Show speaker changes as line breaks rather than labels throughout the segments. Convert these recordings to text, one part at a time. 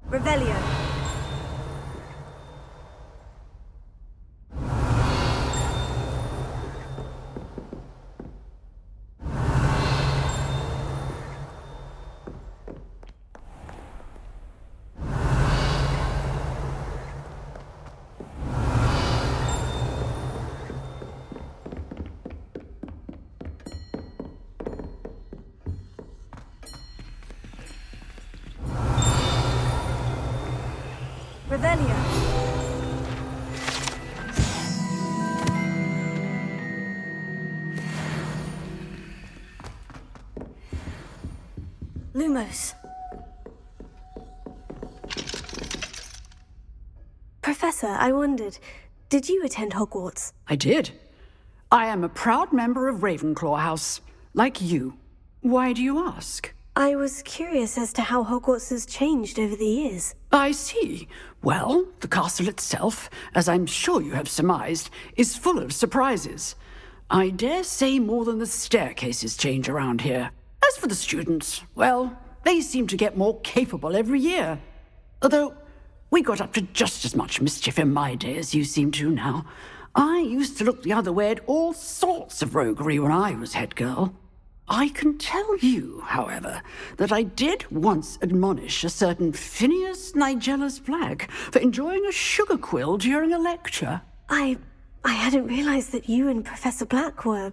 Revelio. Revelio. Lumos. Professor, I wondered, did you attend Hogwarts?
I did. I am a proud member of Ravenclaw House, like you. Why do you ask?
I was curious as to how Hogwarts has changed over the years.
I see. Well, the castle itself, as I'm sure you have surmised, is full of surprises. I dare say more than the staircases change around here. As for the students, well, they seem to get more capable every year. Although, we got up to just as much mischief in my day as you seem to now. I used to look the other way at all sorts of roguery when I was head girl. I can tell you, however, that I did once admonish a certain Phineas Nigellus Black for enjoying a sugar quill during a lecture.
I hadn't realized that you and Professor Black were,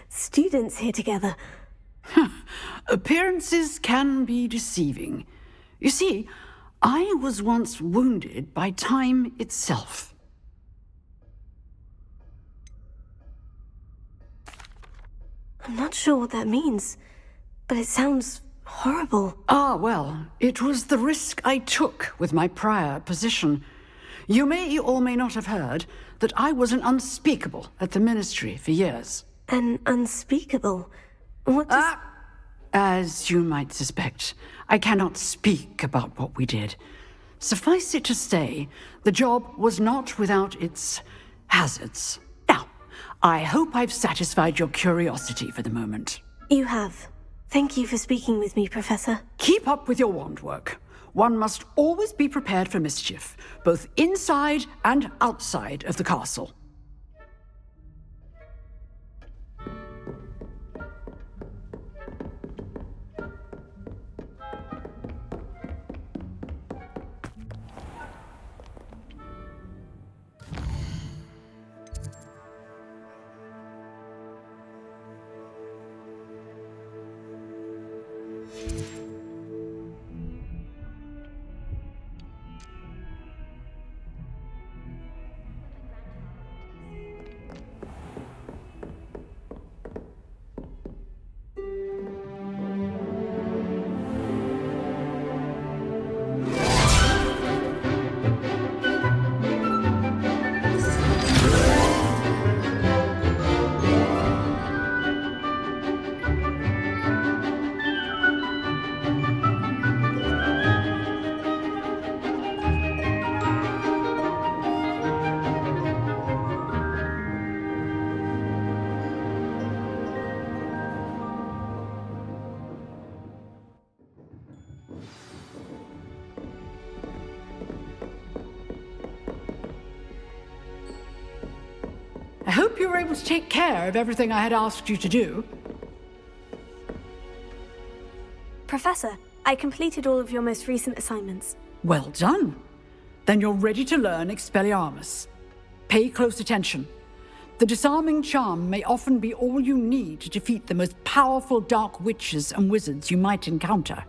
students here together.
Appearances can be deceiving. You see, I was once wounded by time itself.
I'm not sure what that means, but it sounds horrible.
Ah, well, it was the risk I took with my prior position. You may or may not have heard that I was an unspeakable at the Ministry for years.
An unspeakable? What does...
As you might suspect, I cannot speak about what we did. Suffice it to say, the job was not without its hazards. Now, I hope I've satisfied your curiosity for the moment.
You have. Thank you for speaking with me, Professor.
Keep up with your wand work. One must always be prepared for mischief, both inside and outside of the castle. you were able to take care of everything I had asked you to do.
Professor, I completed all of your most recent assignments.
Well done. Then you're ready to learn Expelliarmus. Pay close attention. The disarming charm may often be all you need to defeat the most powerful dark witches and wizards you might encounter.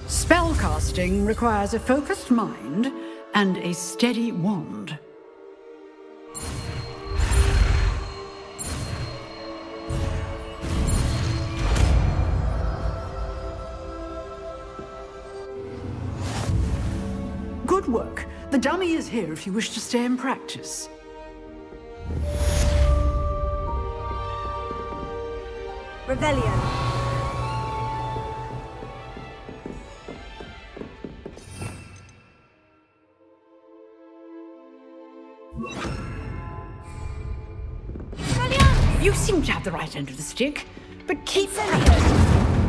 Spellcasting requires a focused mind and a steady wand. Good work. The dummy is here if you wish to stay and practice.
Revelio.
You seem to have the right end of the stick, but keep practicing.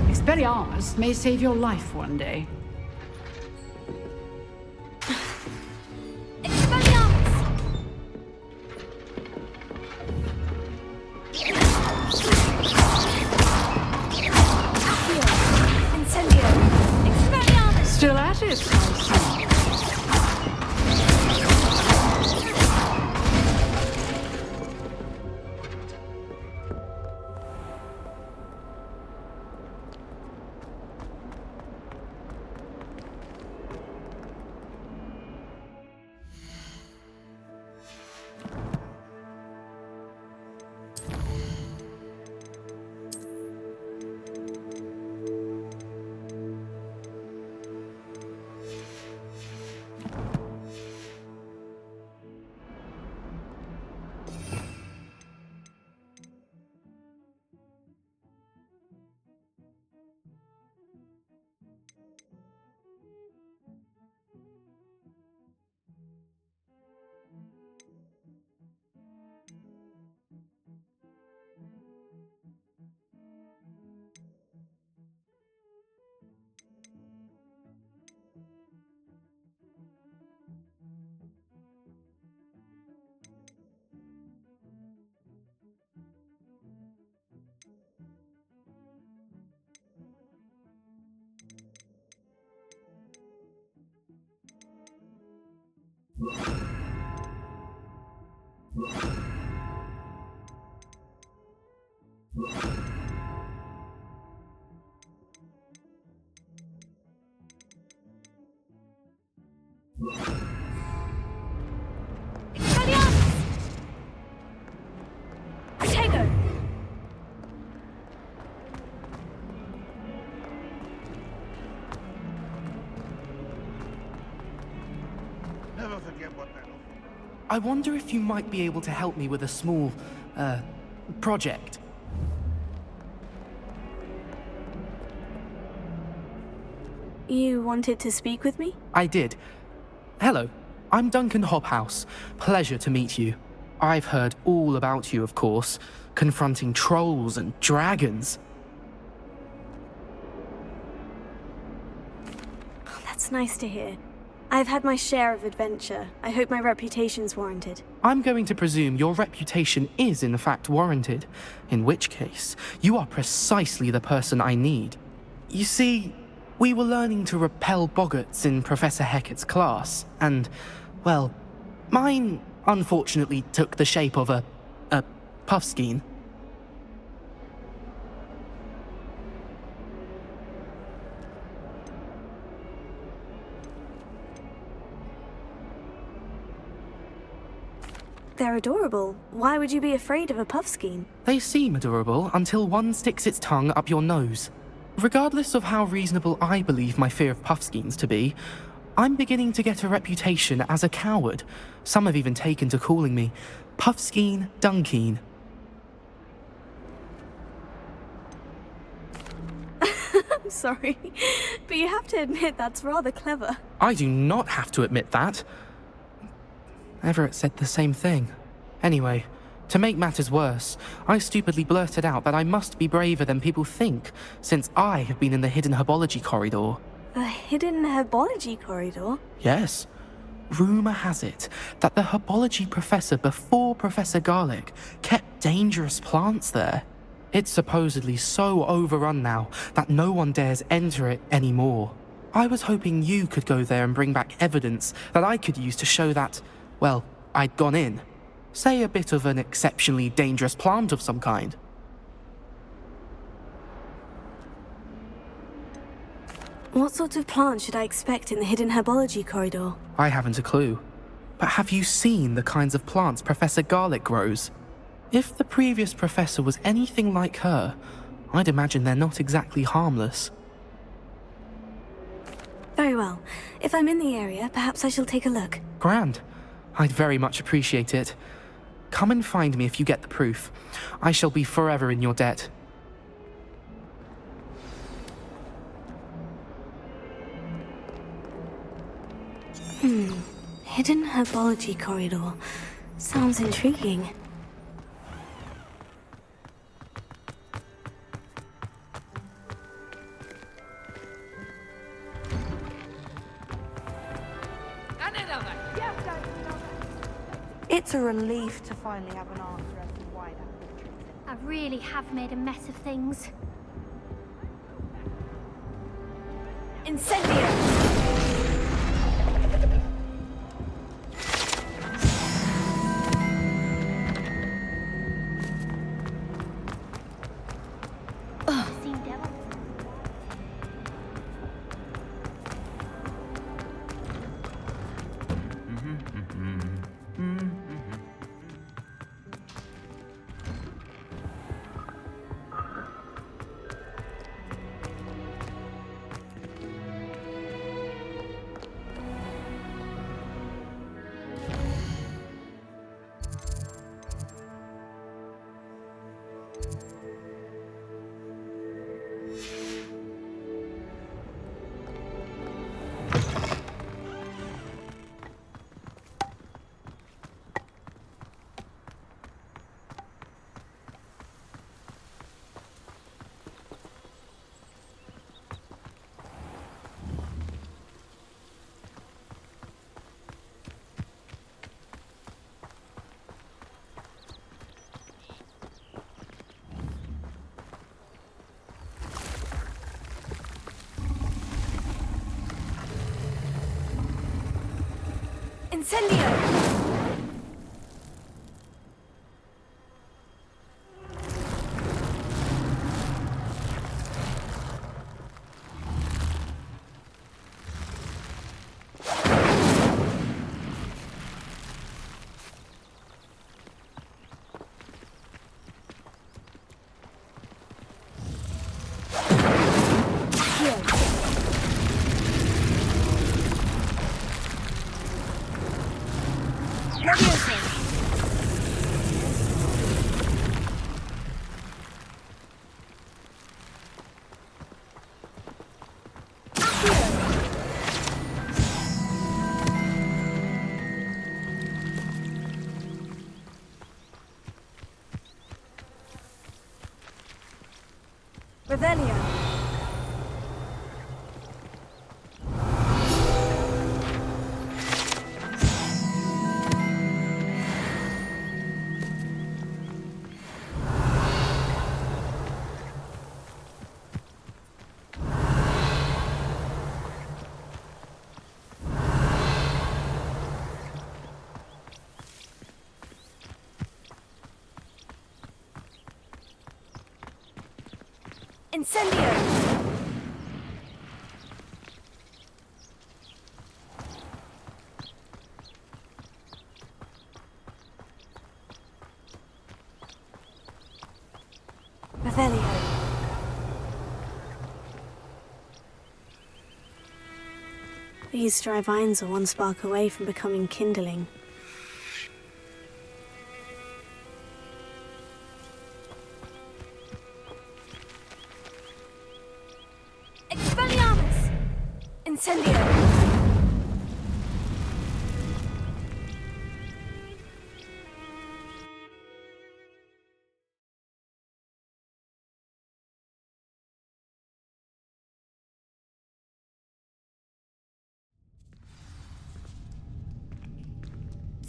Expelliarmus may save your life one day. Still at it, I see.
I wonder if you might be able to help me with a small, project.
You wanted to speak with me?
I did. Hello, I'm Duncan Hobhouse. Pleasure to meet you. I've heard all about you, of course, confronting trolls and dragons.
Oh, that's nice to hear. I've had my share of adventure. I hope my reputation's warranted.
I'm going to presume your reputation is in fact warranted, in which case, you are precisely the person I need. You see, we were learning to repel boggarts in Professor Hecat's class, and, well, mine unfortunately took the shape of a puffskein.
They're adorable. Why would you be afraid of a puffskein?
They seem adorable until one sticks its tongue up your nose. Regardless of how reasonable I believe my fear of puffskeins to be, I'm beginning to get a reputation as a coward. Some have even taken to calling me Puffskein Dunkeen.
I'm sorry, but you have to admit that's rather clever.
I do not have to admit that. Everett said the same thing. Anyway, to make matters worse, I stupidly blurted out that I must be braver than people think, since I have been in the hidden herbology corridor.
The hidden herbology corridor?
Yes. Rumour has it that the herbology professor before Professor Garlic kept dangerous plants there. It's supposedly so overrun now that no one dares enter it anymore. I was hoping you could go there and bring back evidence that I could use to show that, well, I'd gone in. Say a bit of an exceptionally dangerous plant of some kind.
What sort of plant should I expect in the hidden herbology corridor?
I haven't a clue. But have you seen the kinds of plants Professor Garlic grows? If the previous professor was anything like her, I'd imagine they're not exactly harmless.
Very well. If I'm in the area, perhaps I shall take a look.
Grand. I'd very much appreciate it. Come and find me if you get the proof. I shall be forever in your debt.
Hidden herbology corridor. Sounds intriguing.
It's a relief to finally have an answer as to why that portrait.
I really have made a mess of things.
Incendio!
Seen devil.
Incendio! Revelio. Incendio! Revelio. These dry vines are one spark away from becoming kindling. Expelliarmus! Incendio!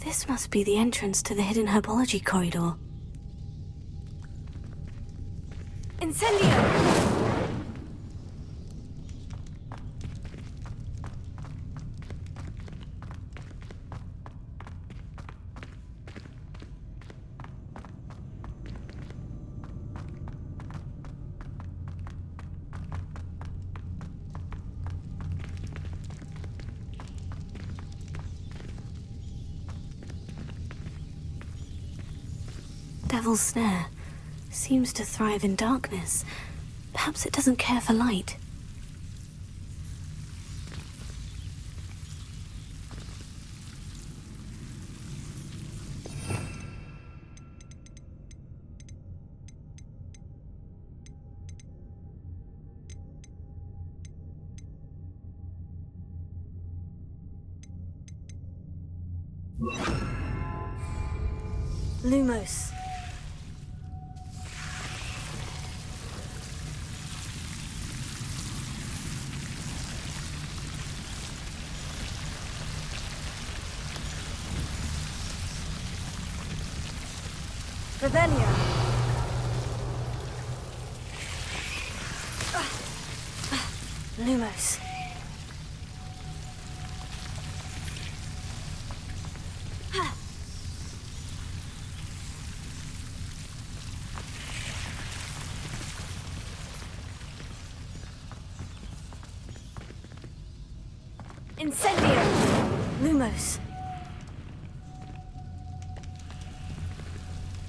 This must be the entrance to the hidden herbology corridor. Incendio! Devil's Snare seems to thrive in darkness. Perhaps it doesn't care for light. Lumos. Vivarium. Lumos. Incendio. Lumos.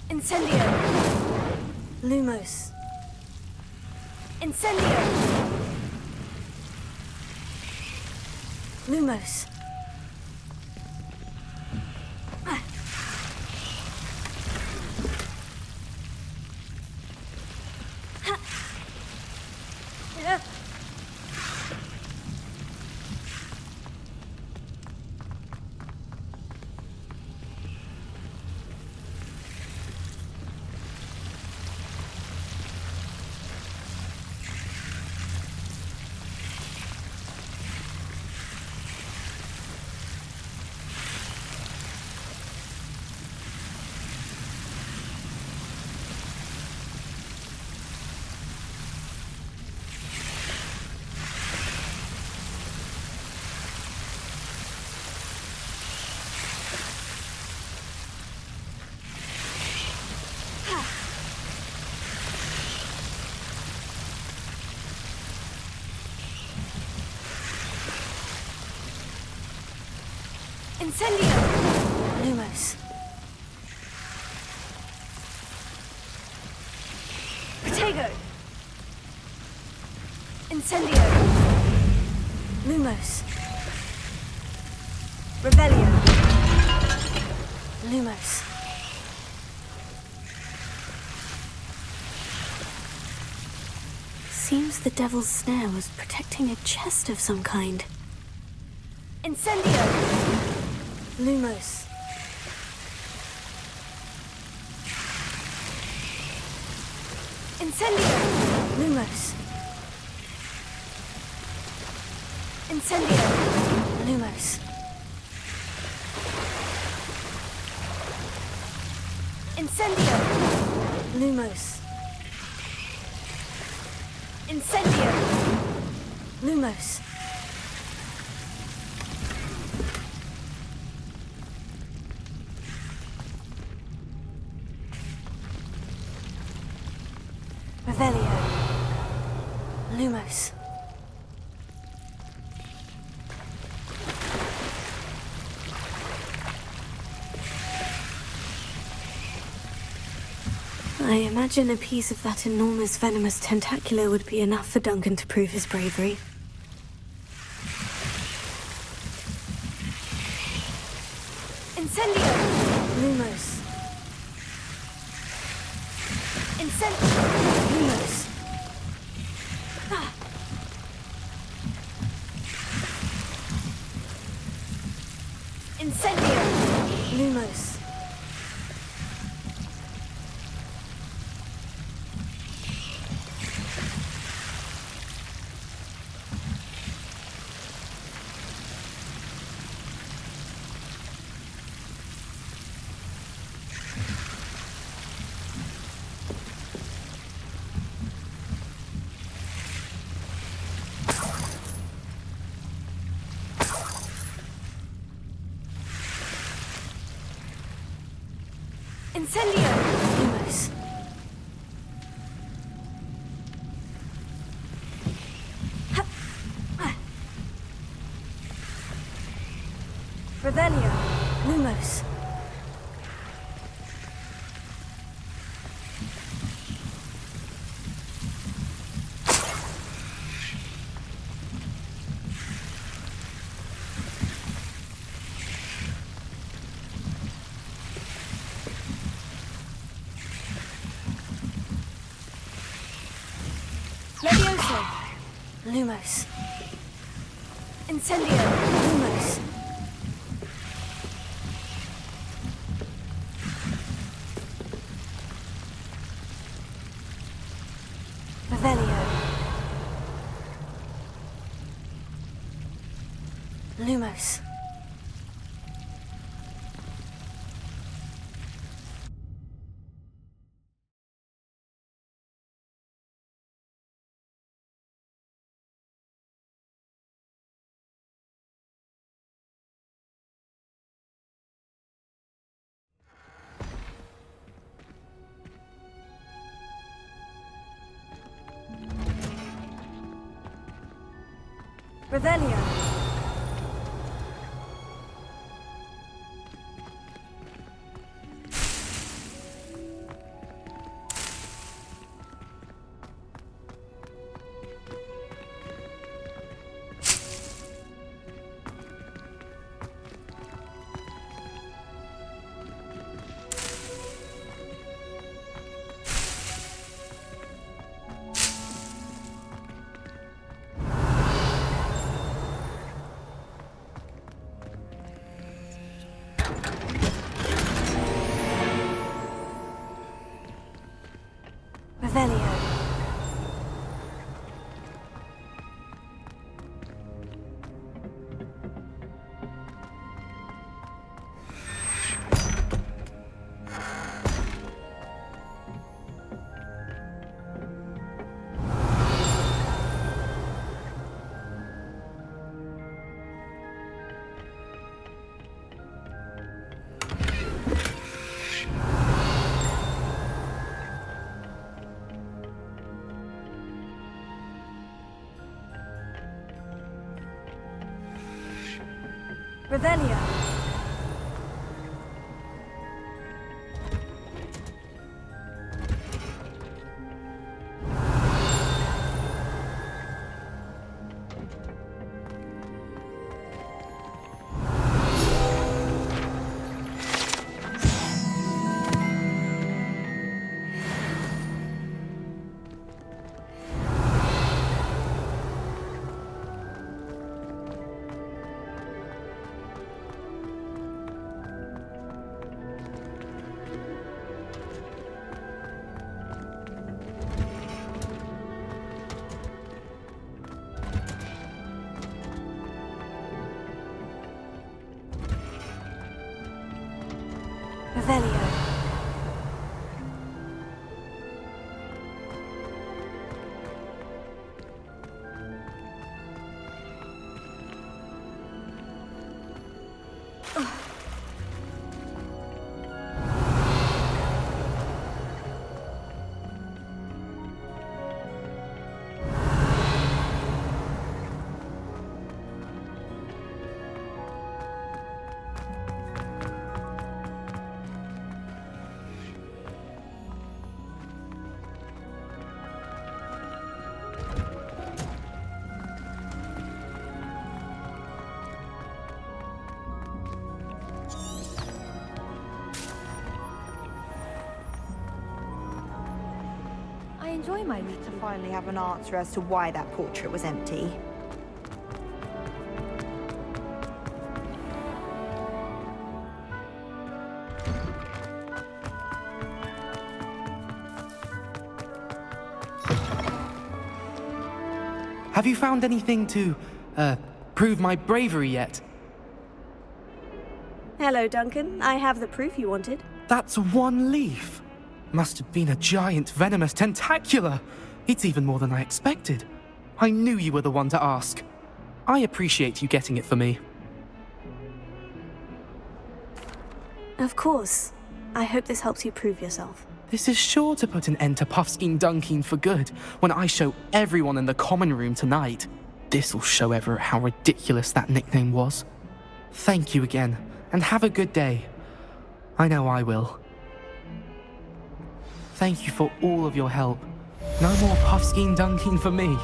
Incendio. Lumos. Incendio. Lumos. Incendio! Lumos. Protego! Incendio! Lumos. Rebellion. Lumos. Seems the Devil's Snare was protecting a chest of some kind. Incendio! Lumos. Incendio! Lumos. Incendio! Lumos. Incendio! Lumos. Incendio! Lumos. Revelio. Lumos. I imagine a piece of that enormous venomous tentacular would be enough for Duncan to prove his bravery. Incendio! Lumos. Lumos. Incendio! Lumos. Incendio! Lumos. Revelio. Lumos. Levioso. Lumos. Incendio. Lumos. Revelio. Lumos. Revelio. Revelio. Revelio. Revelio.
I enjoy my need to finally have an answer as to why that portrait was empty.
Have you found anything to, prove my bravery yet?
Hello, Duncan. I have the proof you wanted.
That's one leaf. Must have been a giant venomous tentacula. It's even more than I expected. I knew you were the one to ask. I appreciate you getting it for me.
Of course. I hope this helps you prove yourself.
This is sure to put an end to Puffskein Dunkeen for good when I show everyone in the common room tonight. This'll show Everett how ridiculous that nickname was. Thank you again, and have a good day. I know I will. Thank you for all of your help. No more Puffskein Dunkeen for me.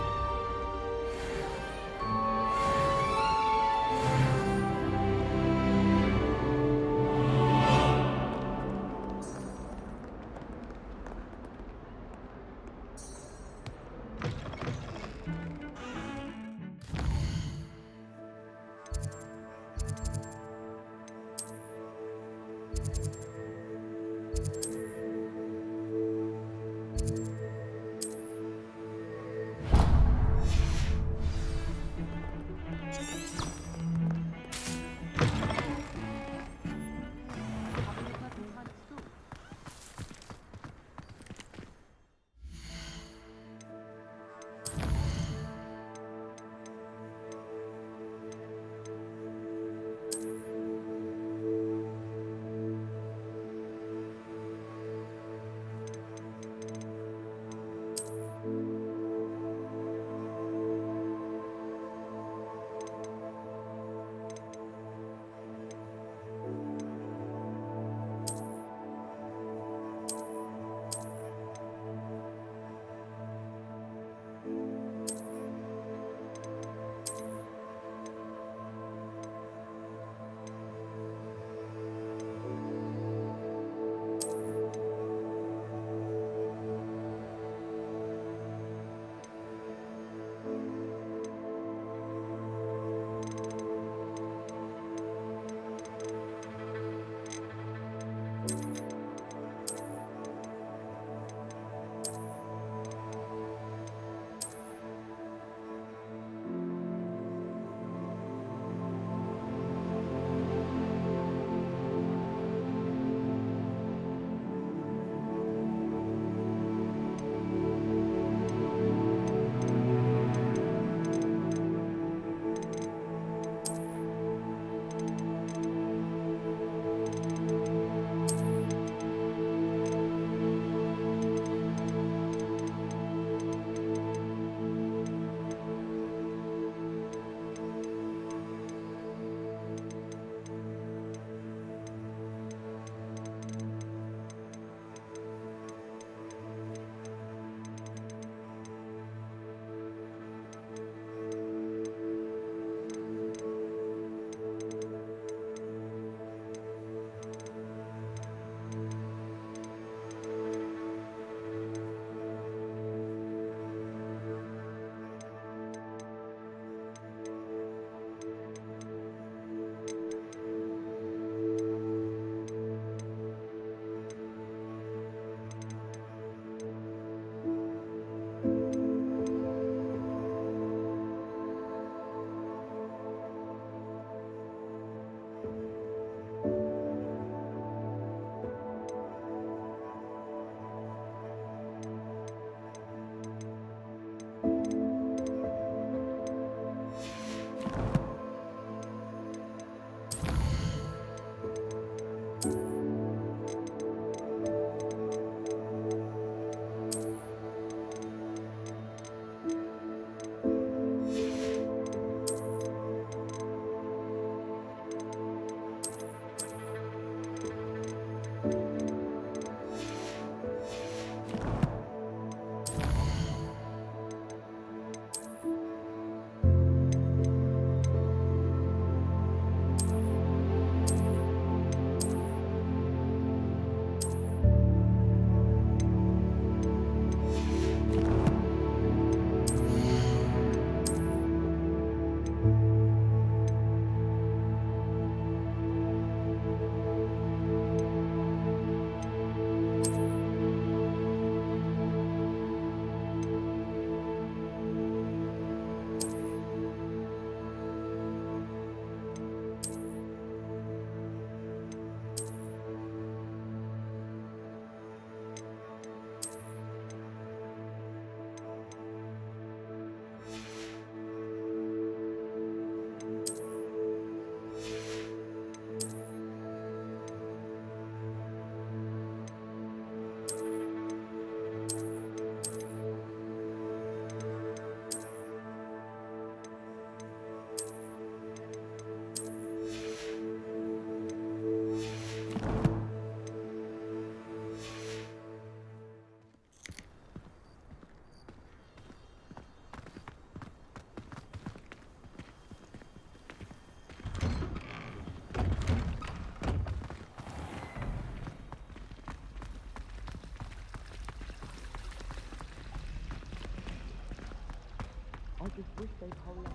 I just wish they'd hurry up.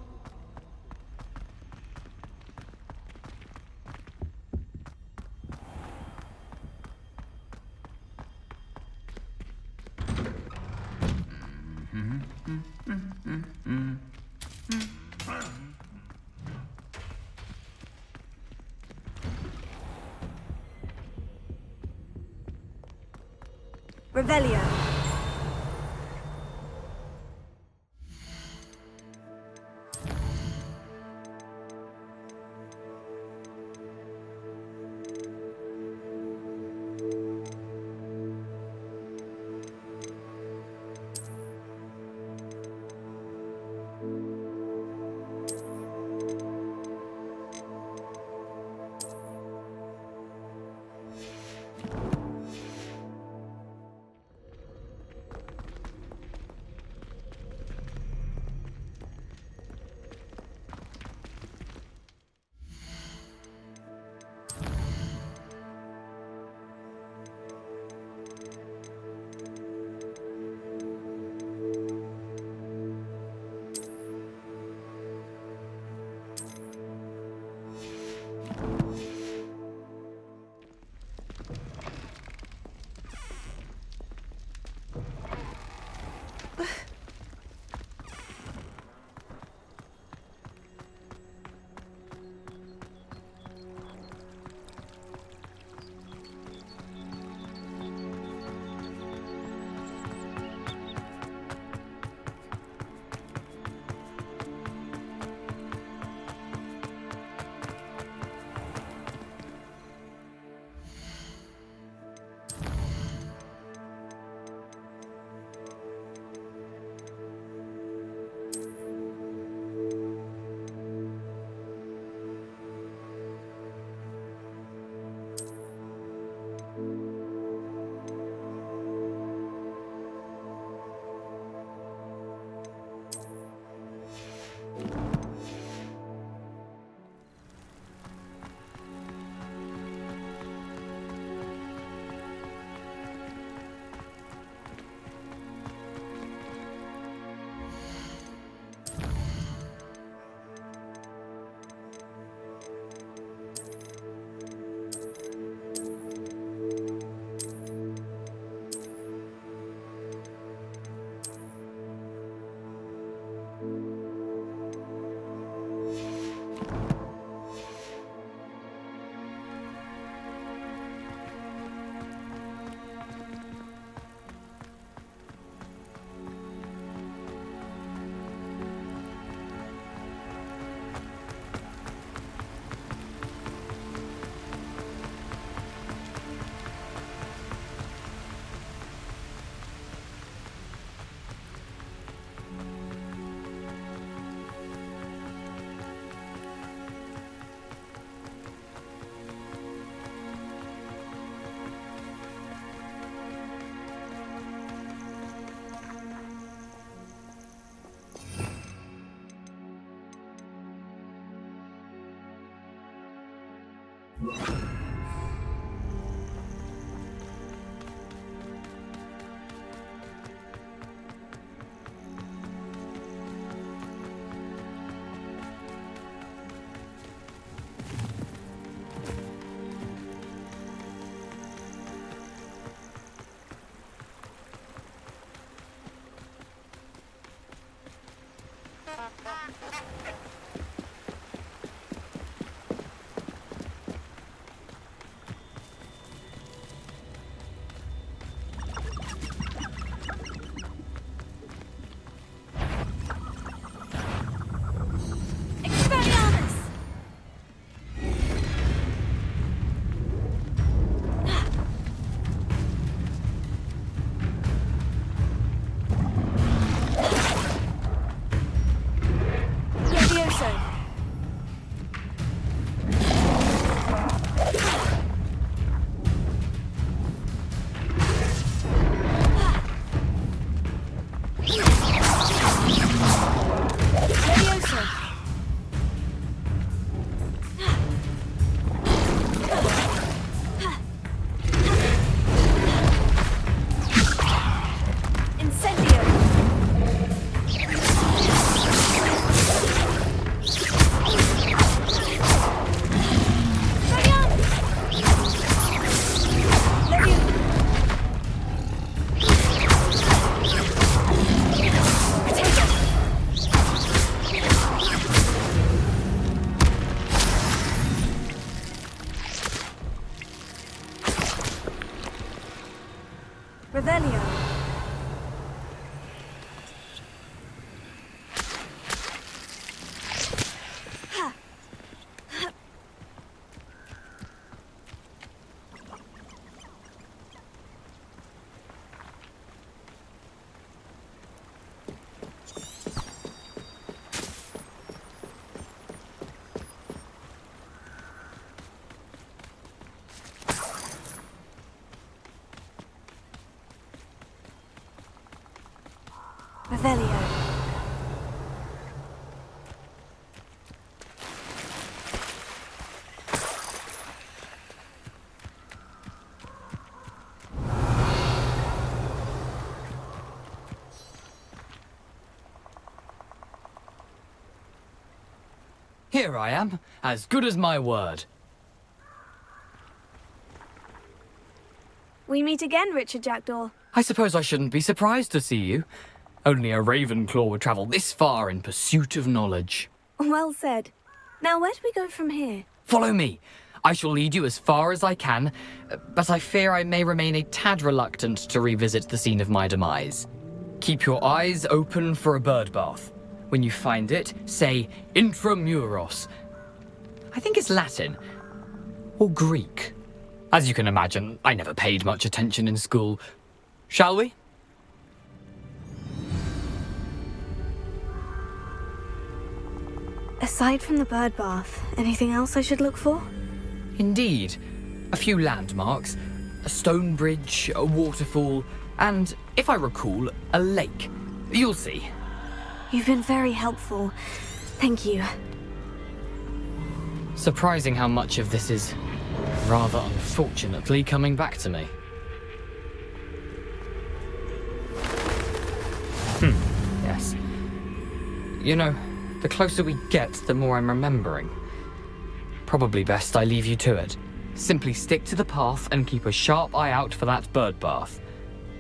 Revelio. Levioso. Revelio.
Here I am, as good as my word.
We meet again, Richard Jackdaw.
I suppose I shouldn't be surprised to see you. Only a Ravenclaw would travel this far in pursuit of knowledge.
Well said. Now, where do we go from here?
Follow me. I shall lead you as far as I can, but I fear I may remain a tad reluctant to revisit the scene of my demise. Keep your eyes open for a bird bath. When you find it, say intramuros. I think it's Latin. Or Greek. As you can imagine, I never paid much attention in school. Shall we?
Aside from the bird bath, anything else I should look for?
Indeed. A few landmarks, a stone bridge, a waterfall, and, if I recall, a lake. You'll see.
You've been very helpful. Thank you.
Surprising how much of this is, rather unfortunately, coming back to me. Yes. You know, the closer we get, the more I'm remembering. Probably best I leave you to it. Simply stick to the path and keep a sharp eye out for that bird bath.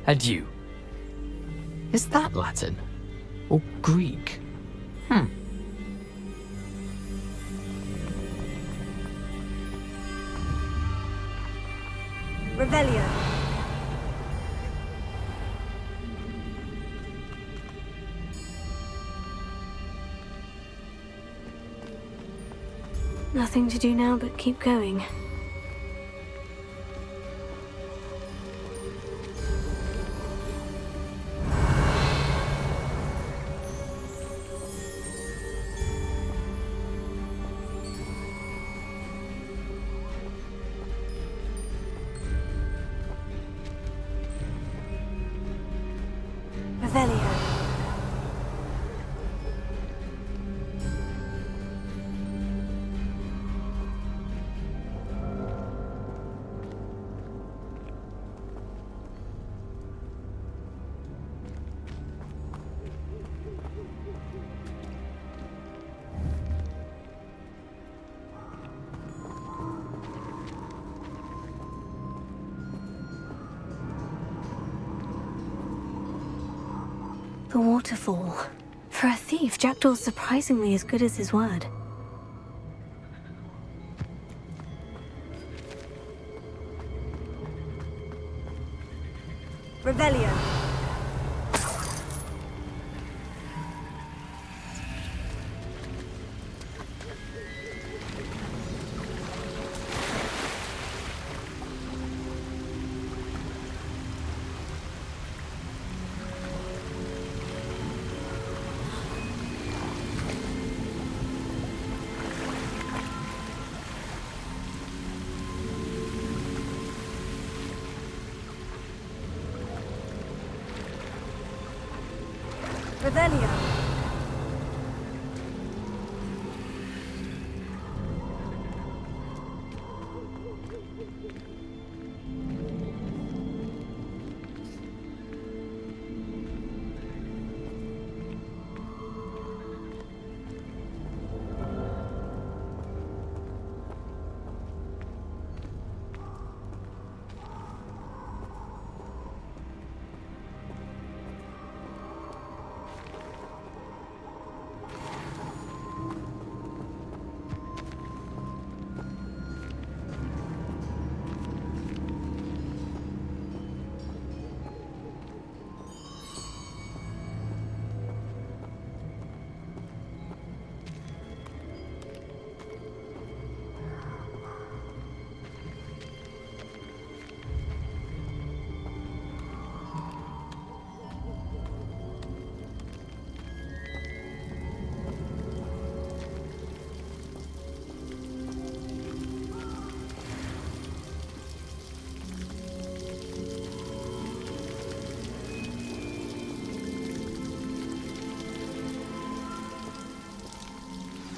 Adieu. Is that Latin? Or Greek?
Revelio. Nothing to do now but keep going. Revelio. The waterfall. For a thief, Jackdaw's surprisingly as good as his word. Revelio. Revelio.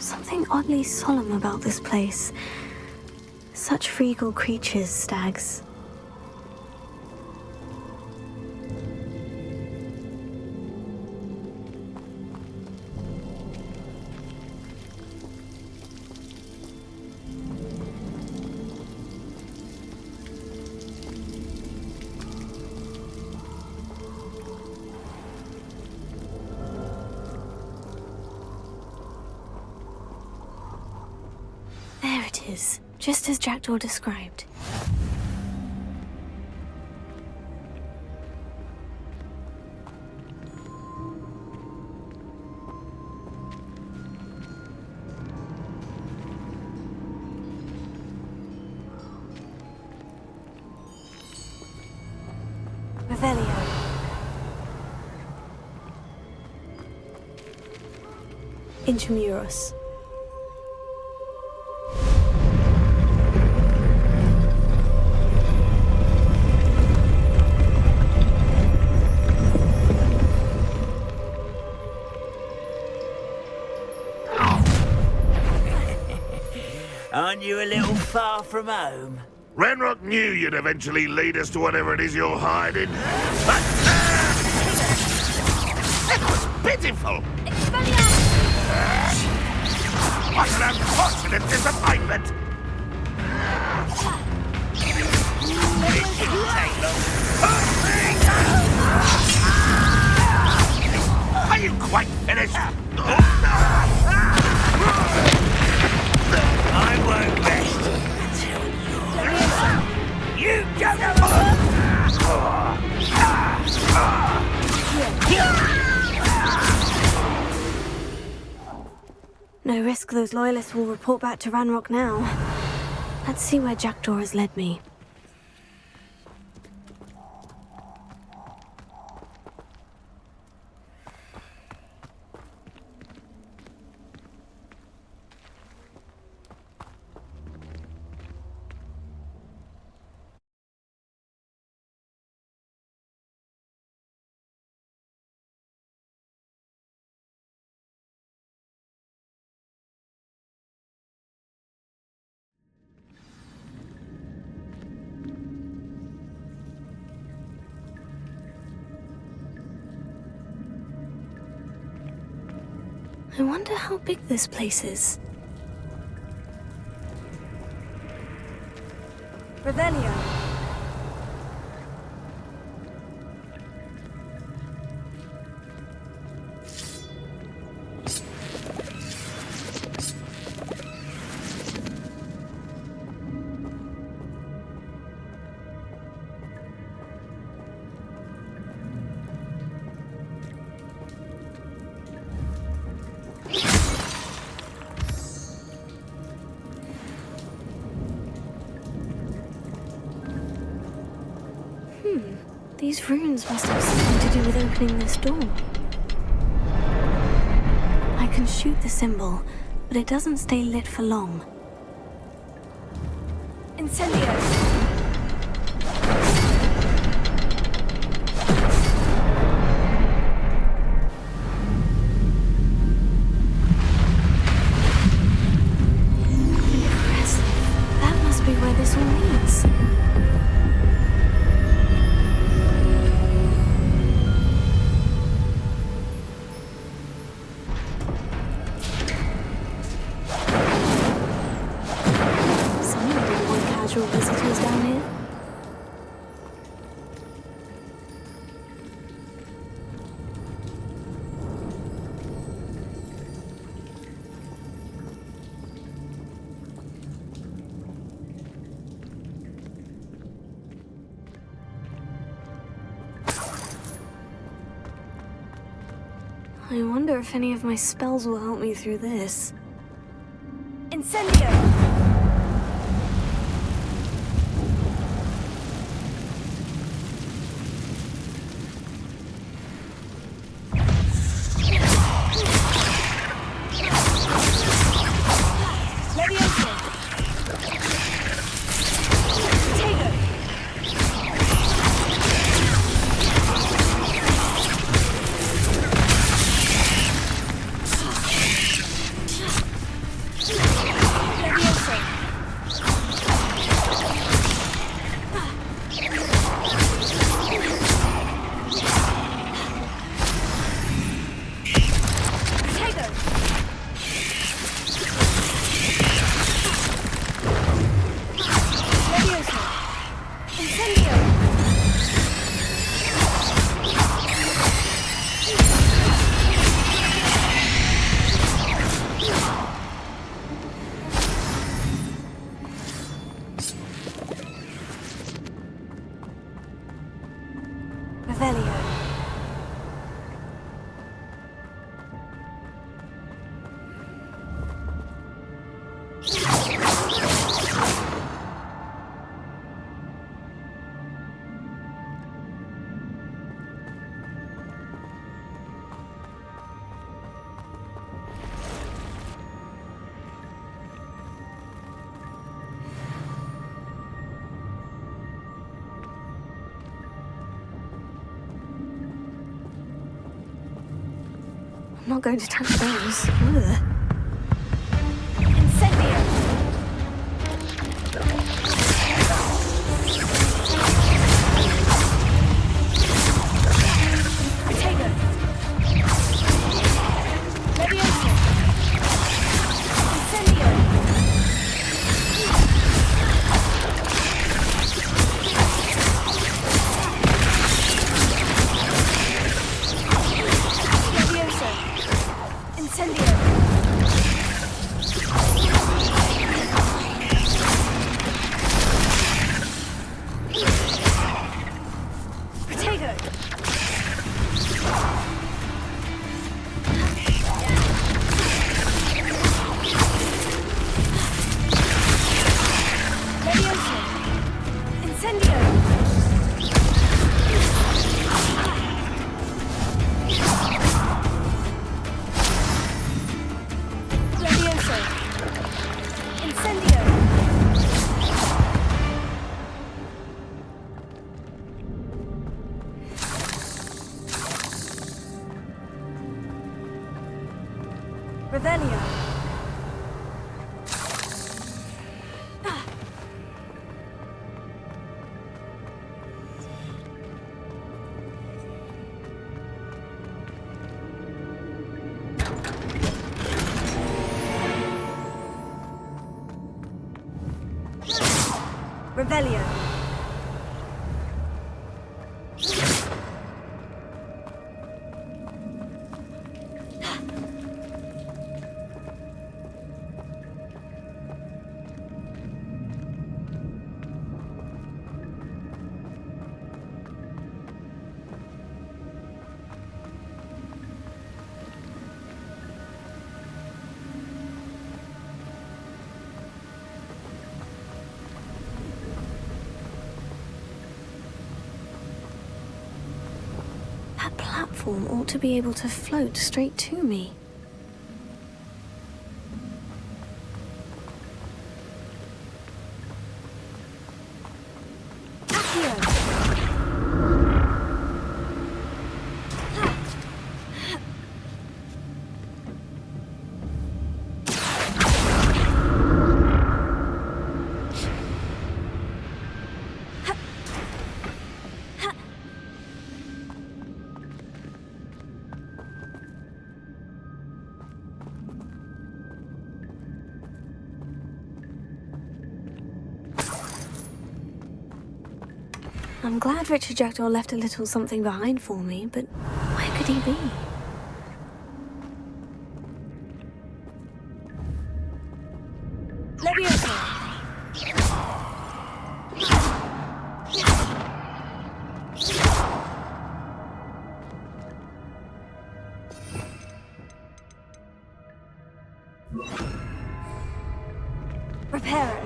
Something oddly solemn about this place. Such regal creatures, stags. There it is, just as Jackdaw described. Revelio. Intramuros.
Aren't you a little far from home?
Ranrok knew you'd eventually lead us to whatever it is you're hiding. That was pitiful! What an unfortunate disappointment! It didn't take long. Are you quite finished? I won't rest until you don't.
No risk those loyalists will report back to Ranrok now. Let's see where Jackdaw has led me. I wonder how big this place is.
Revelio.
These runes must have something to do with opening this door. I can shoot the symbol, but it doesn't stay lit for long.
Incendio.
That must be where this all leads. Someone didn't want casual visitors down here. I wonder if any of my spells will help me through this.
Incendio.
I'm not going to touch those. Ugh. Incendio! Potato! Leviosa! Incendio! Leviosa! Incendio! Potato! Leviosa! Incendio! Leviosa! Incendio! Revelio! Revelio! That platform ought to be able to float straight to me. Accio! I'm glad Richard Jackdaw left a little something behind for me, but where could he be? Leviosa! Reparo!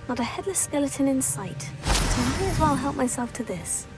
Not a headless skeleton in sight, so I may as well help myself to this.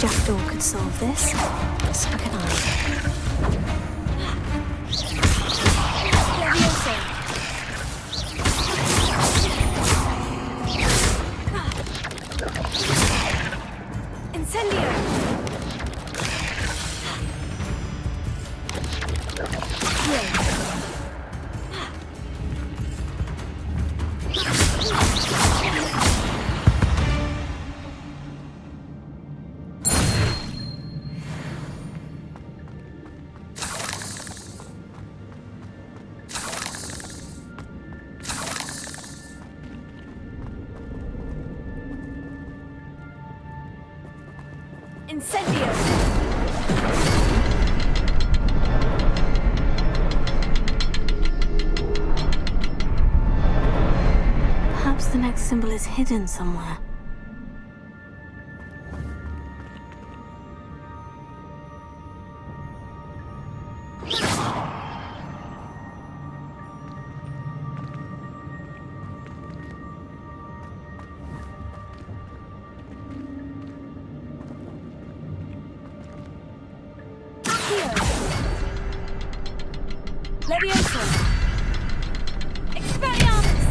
Jackdaw could solve this, so can I. Leviosa! Incendio! Incendio! Perhaps the next symbol is hidden somewhere. Leviosa! Expelliarmus!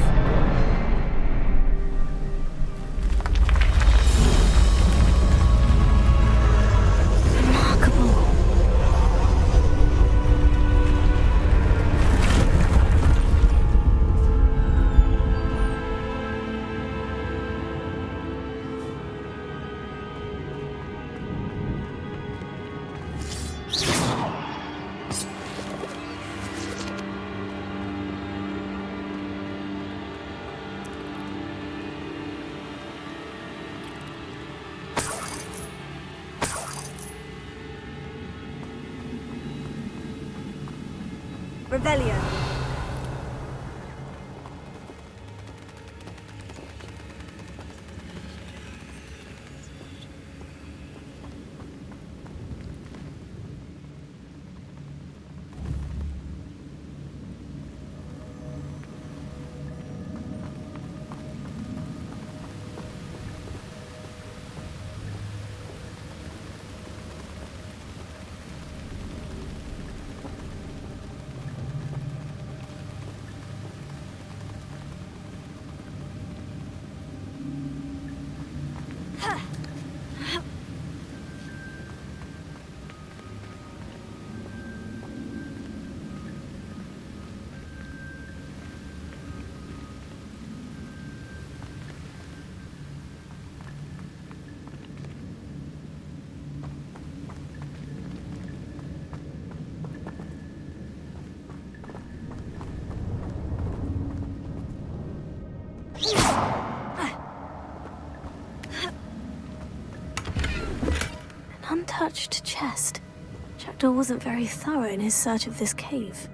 Remarkable. Revelio. Untouched chest. Jackdaw wasn't very thorough in his search of this cave.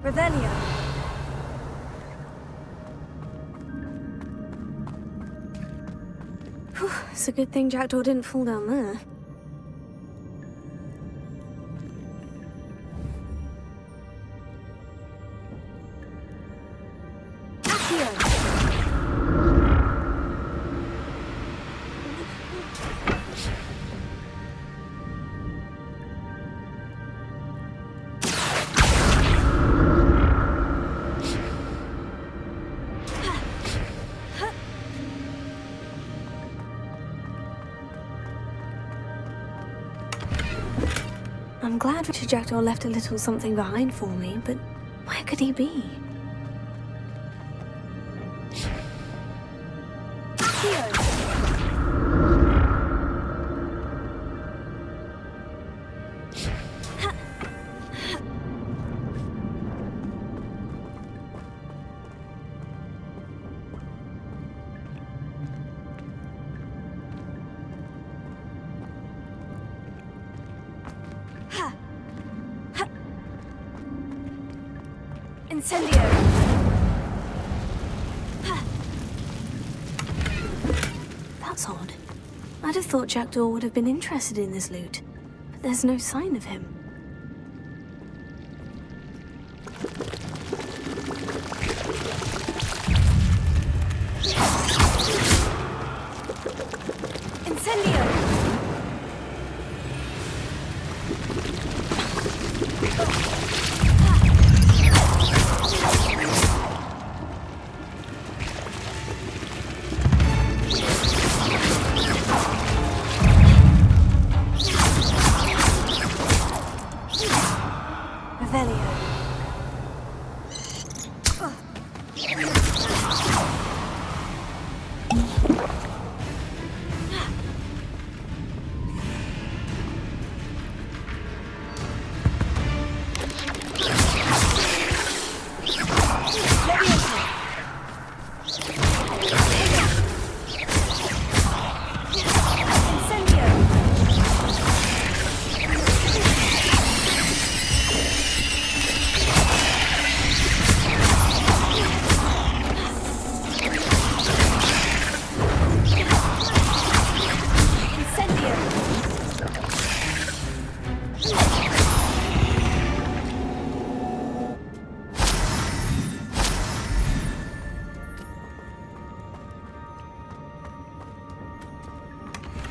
Revelio. Whew, it's a good thing Jackdaw didn't fall down there. I'm glad Richard Jackdaw left a little something behind for me, but where could he be? Incendio! That's odd. I'd have thought Jackdaw would have been interested in this loot, but there's no sign of him. Incendio!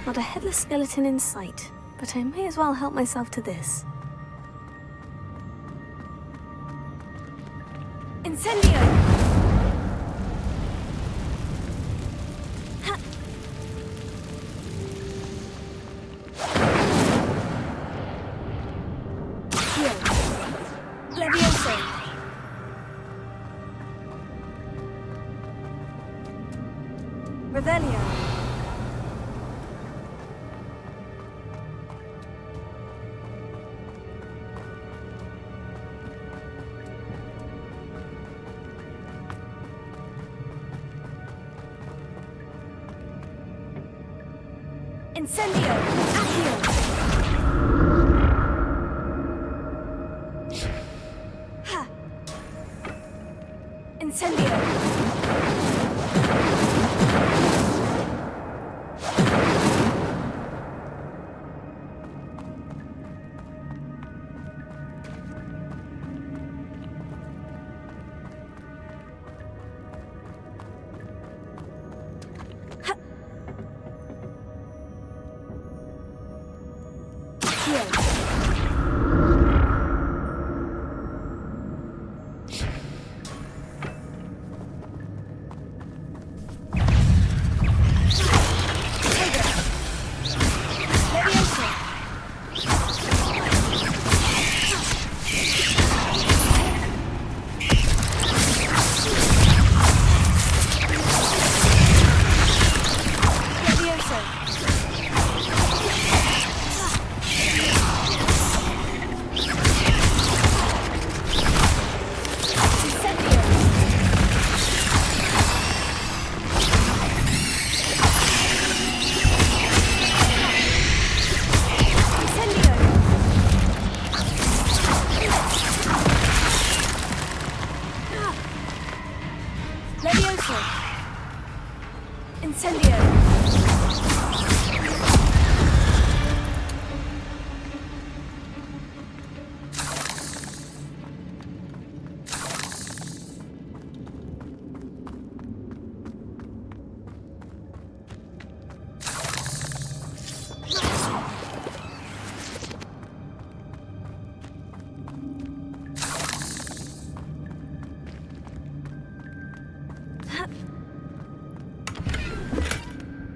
Not a headless skeleton in sight, but I may as well help myself to this. Incendio! Ha! Here. Levioso! Revelio! Incendio! Accio! Ha! Incendio!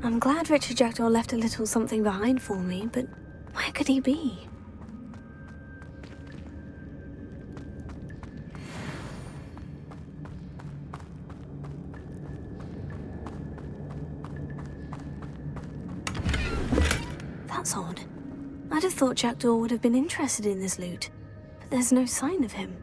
I'm glad Richard Jackdaw left a little something behind for me, but where could he be? That's odd. I'd have thought Jackdaw would have been interested in this loot, but there's no sign of him.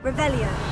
Revelio.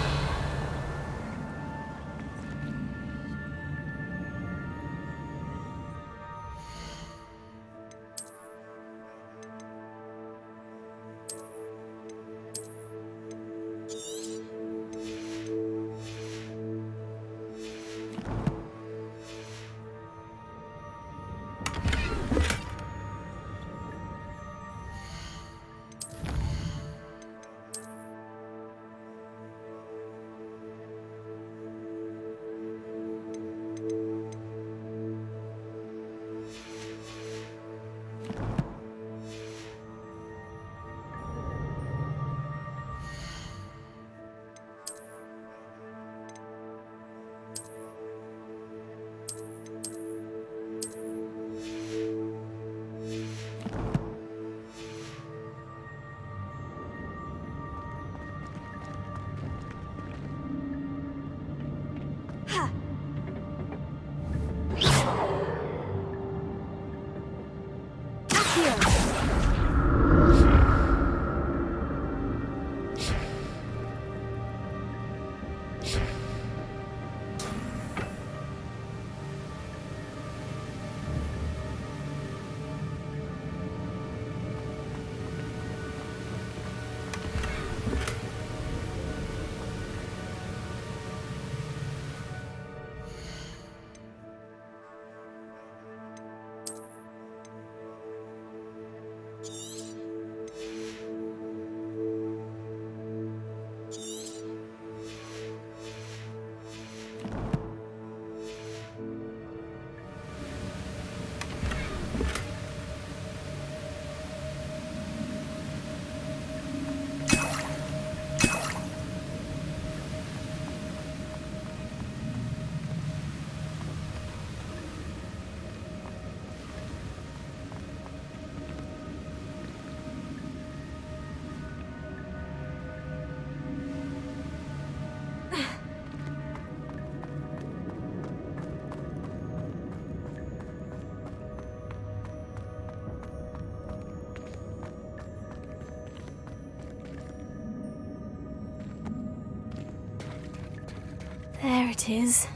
There it is.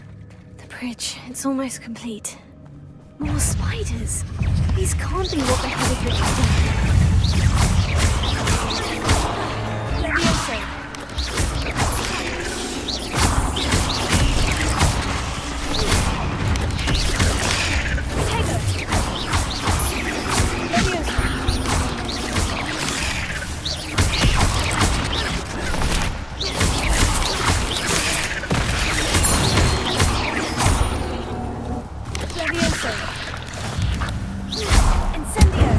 The bridge. It's almost complete. More spiders. These can't be what the hell is Levioso. Incendio!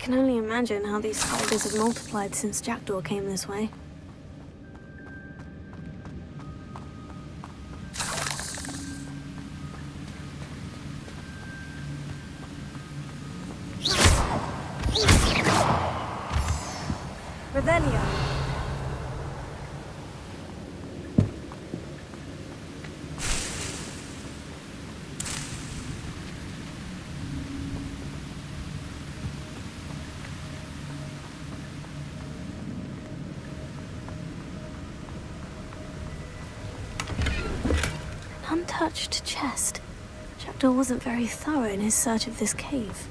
can only imagine how these spiders have multiplied since Jackdaw came this way. Revelio. An untouched chest. Jackdaw wasn't very thorough in his search of this cave.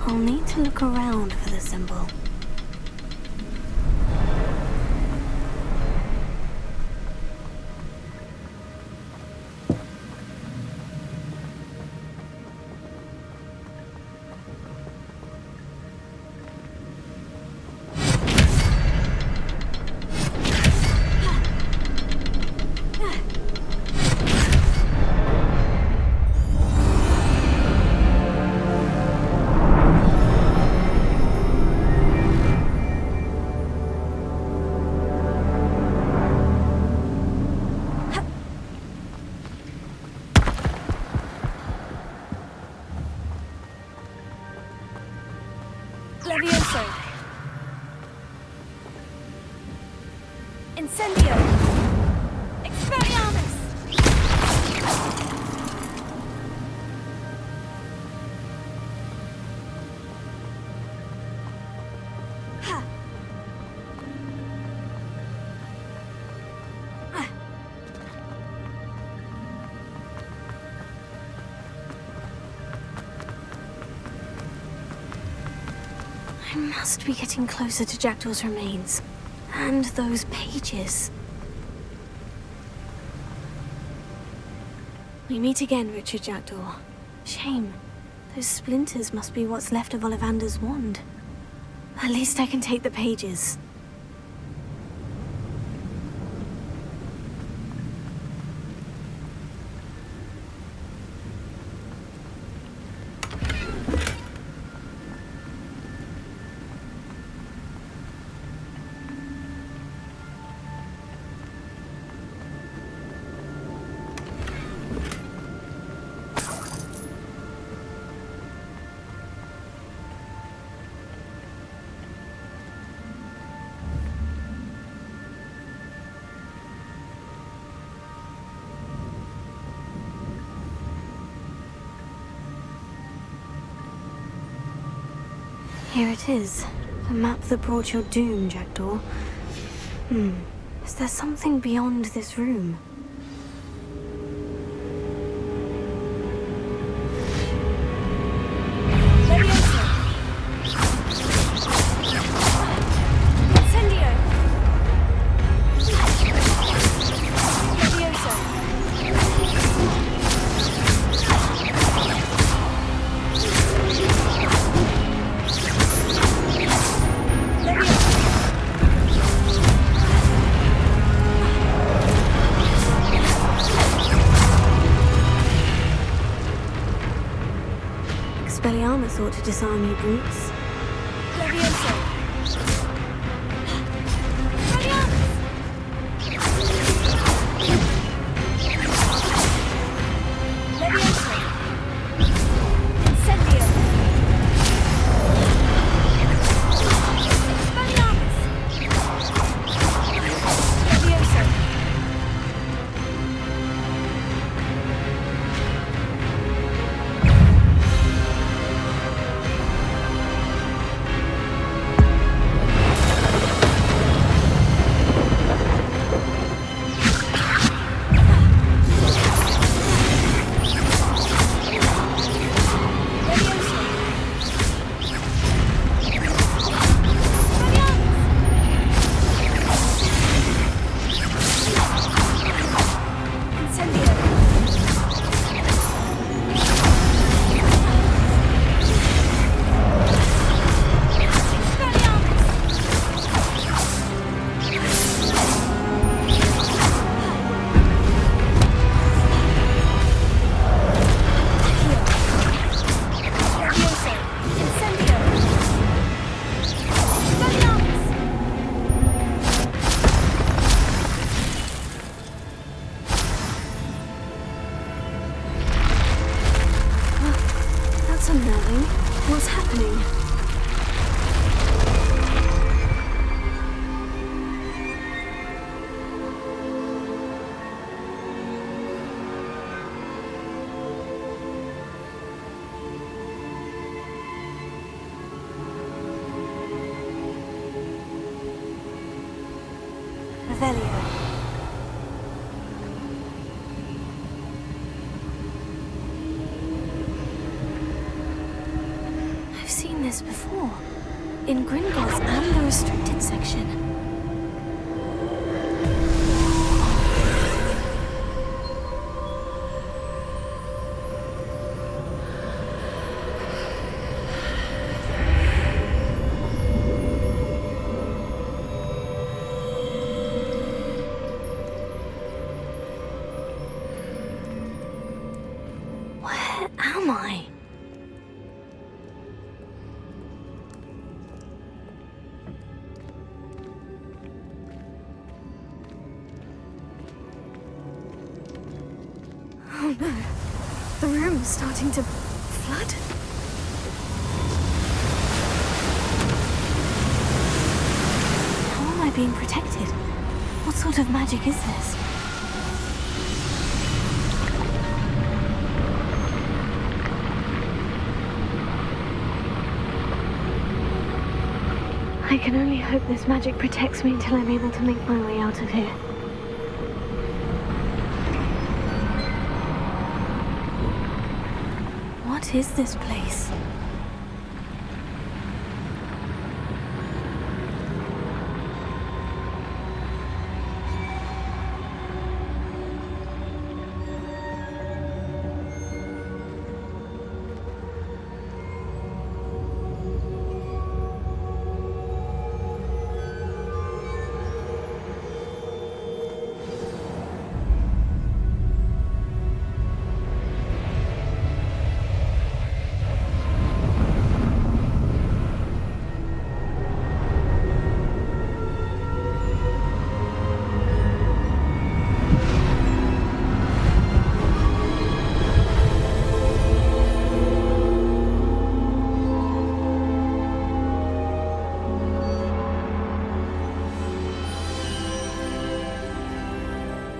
I'll need to look around for the symbol. Levioso. Incendio. Expelliarmus. Ha. I must be getting closer to Jackdaw's remains. And those pages. We meet again, Richard Jackdaw. Shame. Those splinters must be what's left of Ollivander's wand. At least I can take the pages. Here it is. The map that brought your doom, Jackdaw. Is there something beyond this room? Expelliarmus thought to disarm you brutes. Levioso! Revelio. I've seen this before. In Gringotts and the restricted section. Where am I? Oh no, the room's starting to flood. How am I being protected? What sort of magic is this? I can only hope this magic protects me until I'm able to make my way out of here. What is this place?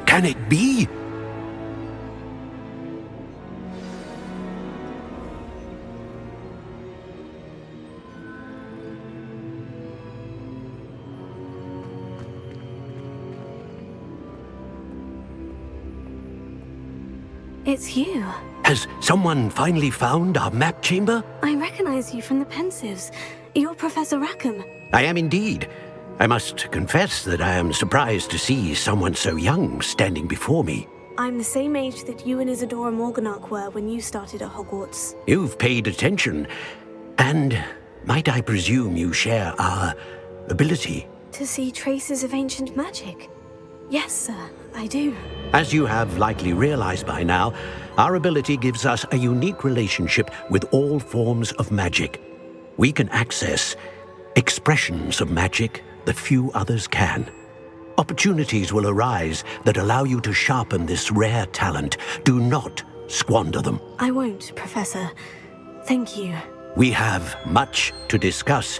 Can it be?
It's you.
Has someone finally found our map chamber?
I recognize you from the Pensives. You're Professor Rackham.
I am indeed. I must confess that I am surprised to see someone so young standing before me.
I'm the same age that you and Isadora Morganach were when you started at Hogwarts.
You've paid attention, and might I presume you share our ability?
To see traces of ancient magic? Yes, sir, I do.
As you have likely realized by now, our ability gives us a unique relationship with all forms of magic. We can access expressions of magic that few others can. Opportunities will arise that allow you to sharpen this rare talent. Do not squander them.
I won't, Professor. Thank you.
We have much to discuss.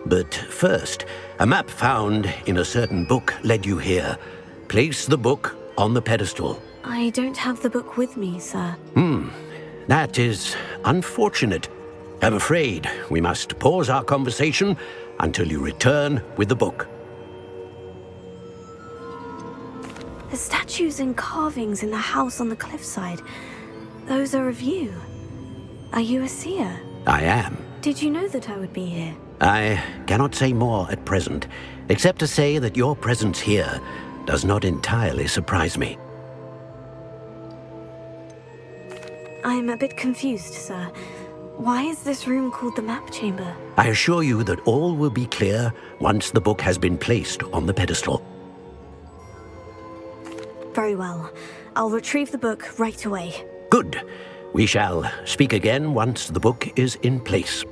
But first, a map found in a certain book led you here. Place the book on the pedestal.
I don't have the book with me, sir.
That is unfortunate. I'm afraid we must pause our conversation until you return with the book.
The statues and carvings in the house on the cliffside, those are of you. Are you a seer?
I am.
Did you know that I would be here?
I cannot say more at present, except to say that your presence here does not entirely surprise me.
I'm a bit confused, sir. Why is this room called the map chamber?
I assure you that all will be clear once the book has been placed on the pedestal.
Very well. I'll retrieve the book right away.
Good. We shall speak again once the book is in place.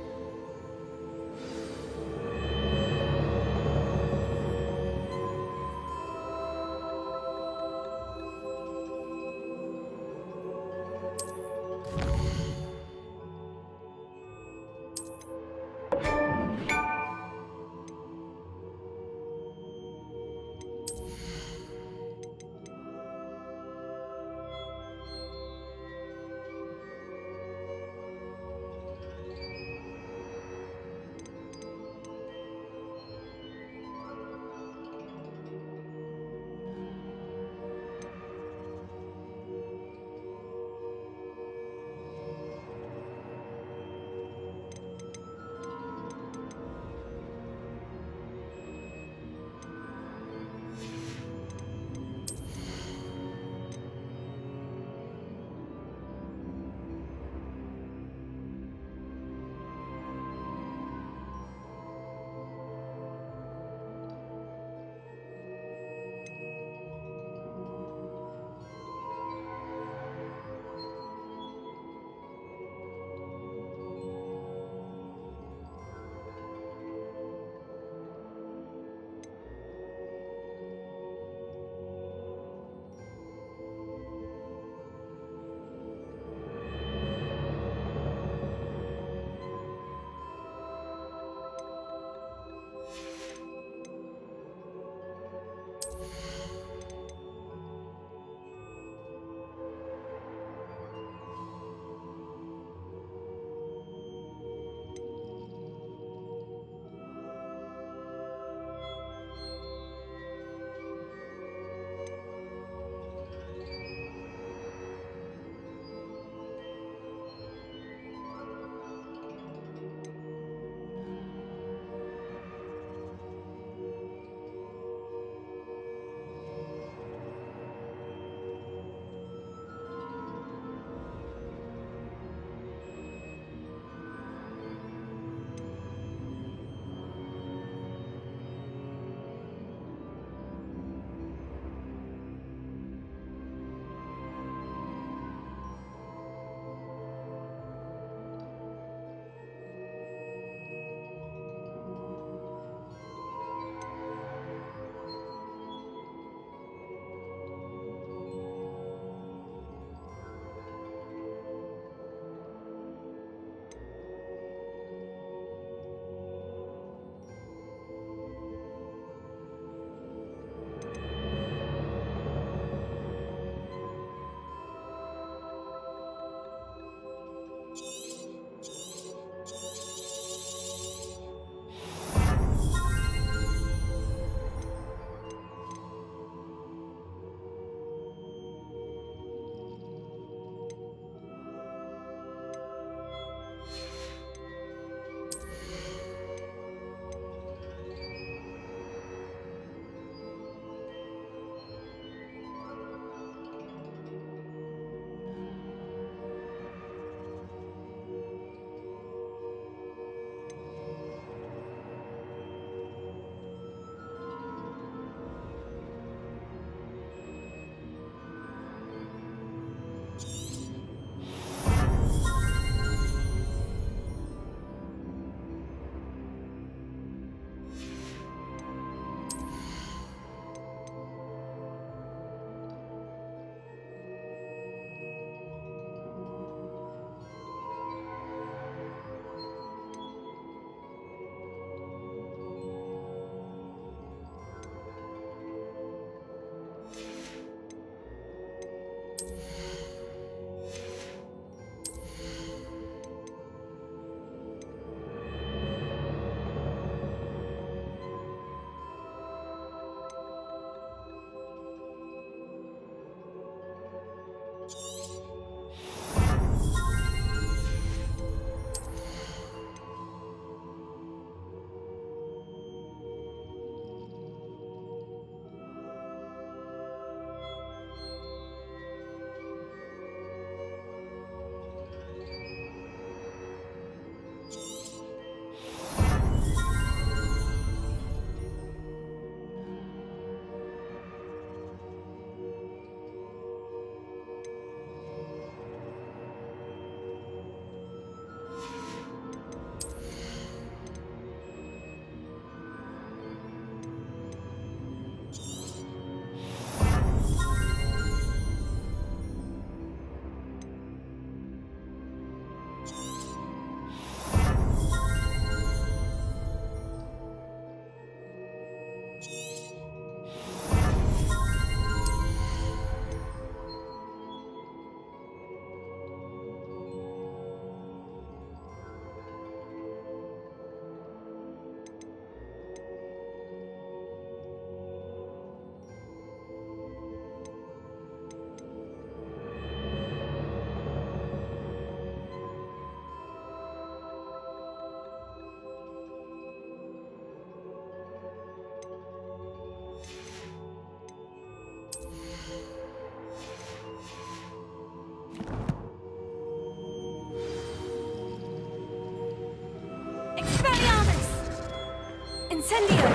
Incendio!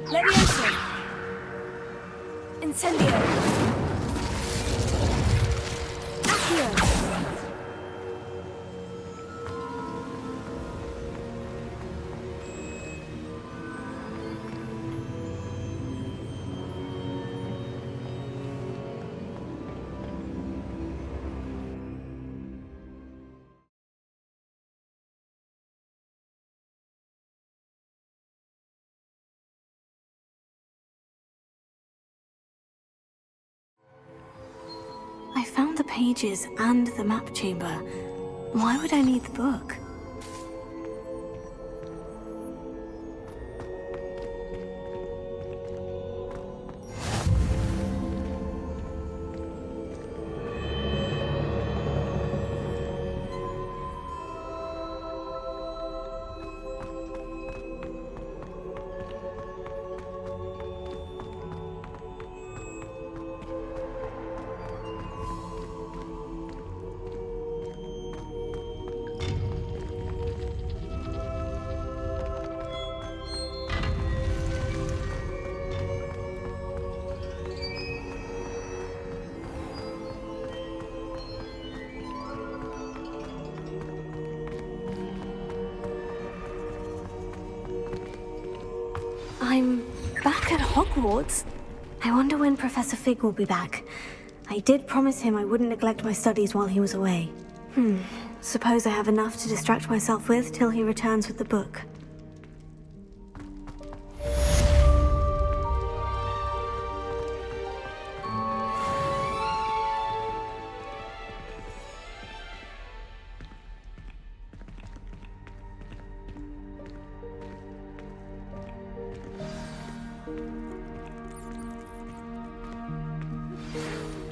Levioso! Incendio! Accio! I found the pages and the map chamber. Why would I need the book? I'm back at Hogwarts. I wonder when Professor Fig will be back. I did promise him I wouldn't neglect my studies while he was away. Suppose I have enough to distract myself with till he returns with the book.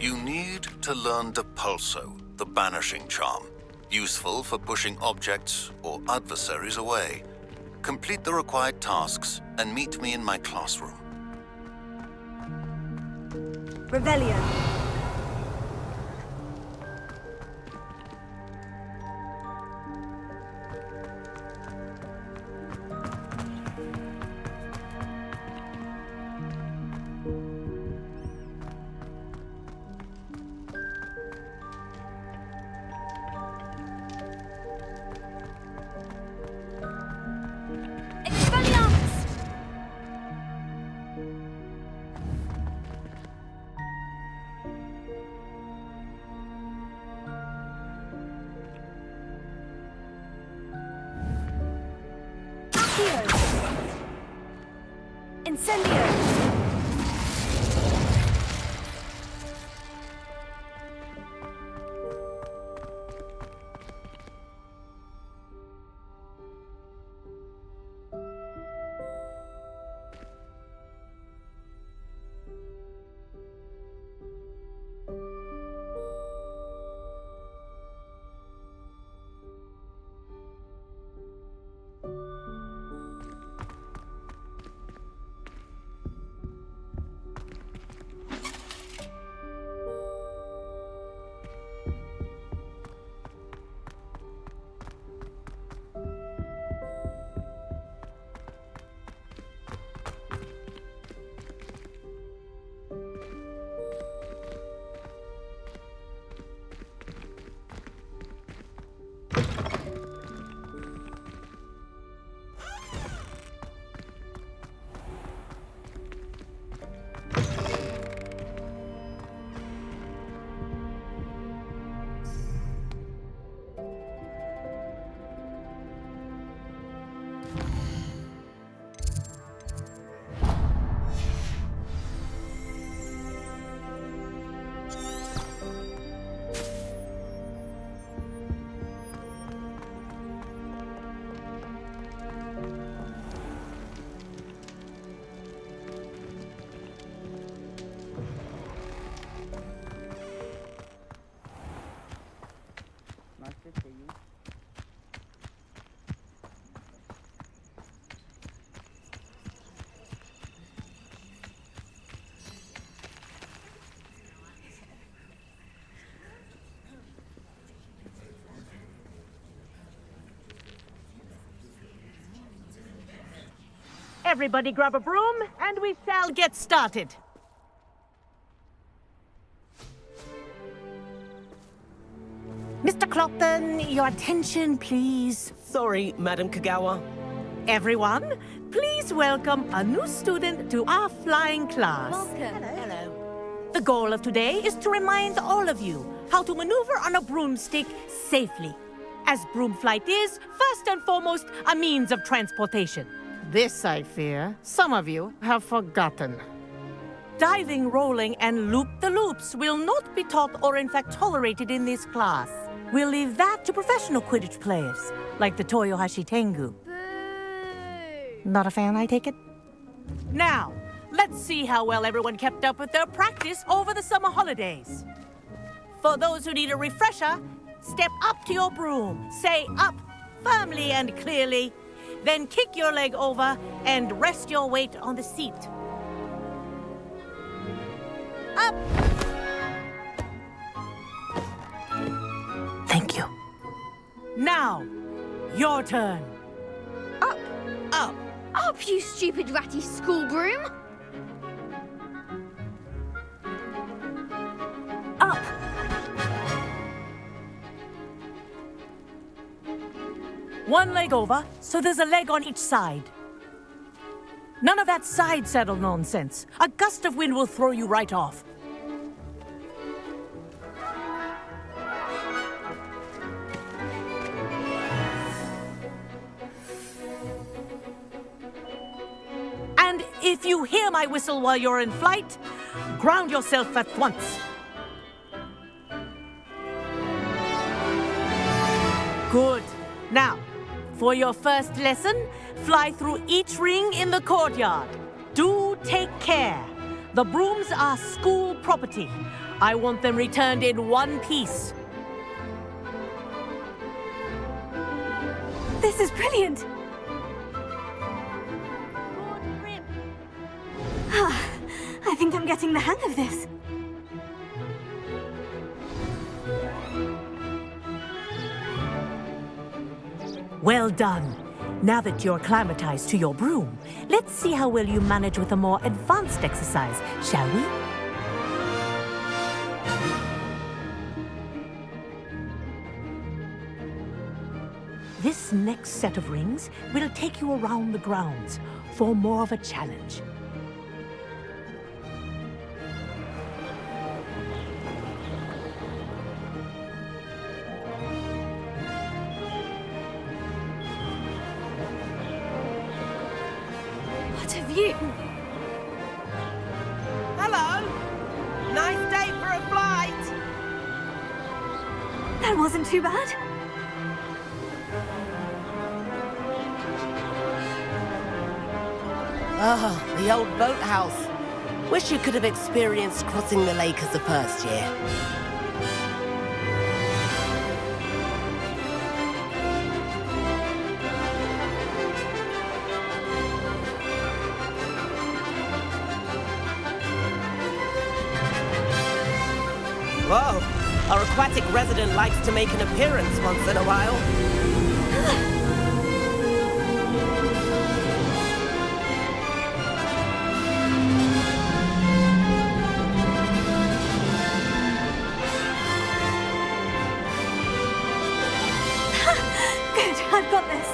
You need to learn Depulso, the banishing charm, useful for pushing objects or adversaries away. Complete the required tasks and meet me in my classroom.
Revelio.
Everybody grab a broom, and we shall get started. Mr. Clopton, your attention, please.
Sorry, Madam Kagawa.
Everyone, please welcome a new student to our flying class.
Welcome.
Hello. The goal of today is to remind all of you how to maneuver on a broomstick safely, as broom flight is, first and foremost, a means of transportation. This, I fear, some of you have forgotten. Diving, rolling, and loop-the-loops will not be taught or in fact tolerated in this class. We'll leave that to professional Quidditch players, like the Toyohashi Tengu.
Boo!
Not a fan, I take it? Now, let's see how well everyone kept up with their practice over the summer holidays. For those who need a refresher, step up to your broom, say up firmly and clearly, then kick your leg over and rest your weight on the seat. Up! Thank you. Now, your turn.
Up!
Up!
Up, you stupid ratty school broom!
Up!
One leg over, so there's a leg on each side. None of that side saddle nonsense. A gust of wind will throw you right off. And if you hear my whistle while you're in flight, ground yourself at once. Good. Now, for your first lesson, fly through each ring in the courtyard. Do take care. The brooms are school property. I want them returned in one piece.
This is brilliant!
Good grip.
I think I'm getting the hang of this.
Well done. Now that you're acclimatized to your broom, let's see how well you manage with a more advanced exercise, shall we? This next set of rings will take you around the grounds for more of a challenge.
What a view!
Hello! Nice day for a flight!
That wasn't too bad.
Ah, the old boathouse. Wish you could have experienced crossing the lake as a first year. Whoa, our aquatic resident likes to make an appearance once in a while.
Good, I've got this.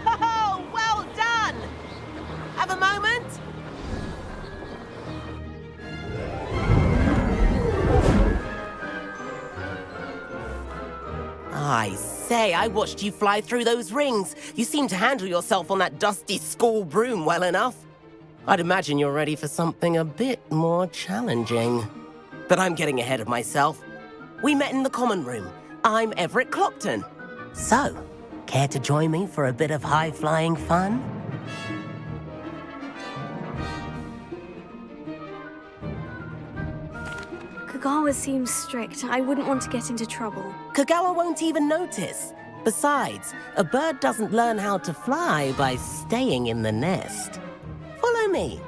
Oh, well done! Have a moment? I say, I watched you fly through those rings. You seem to handle yourself on that dusty school broom well enough. I'd imagine you're ready for something a bit more challenging. But I'm getting ahead of myself. We met in the common room. I'm Everett Clopton. So, care to join me for a bit of high-flying fun?
Kagawa seems strict. I wouldn't want to get into trouble.
Kagawa won't even notice. Besides, a bird doesn't learn how to fly by staying in the nest. Follow me.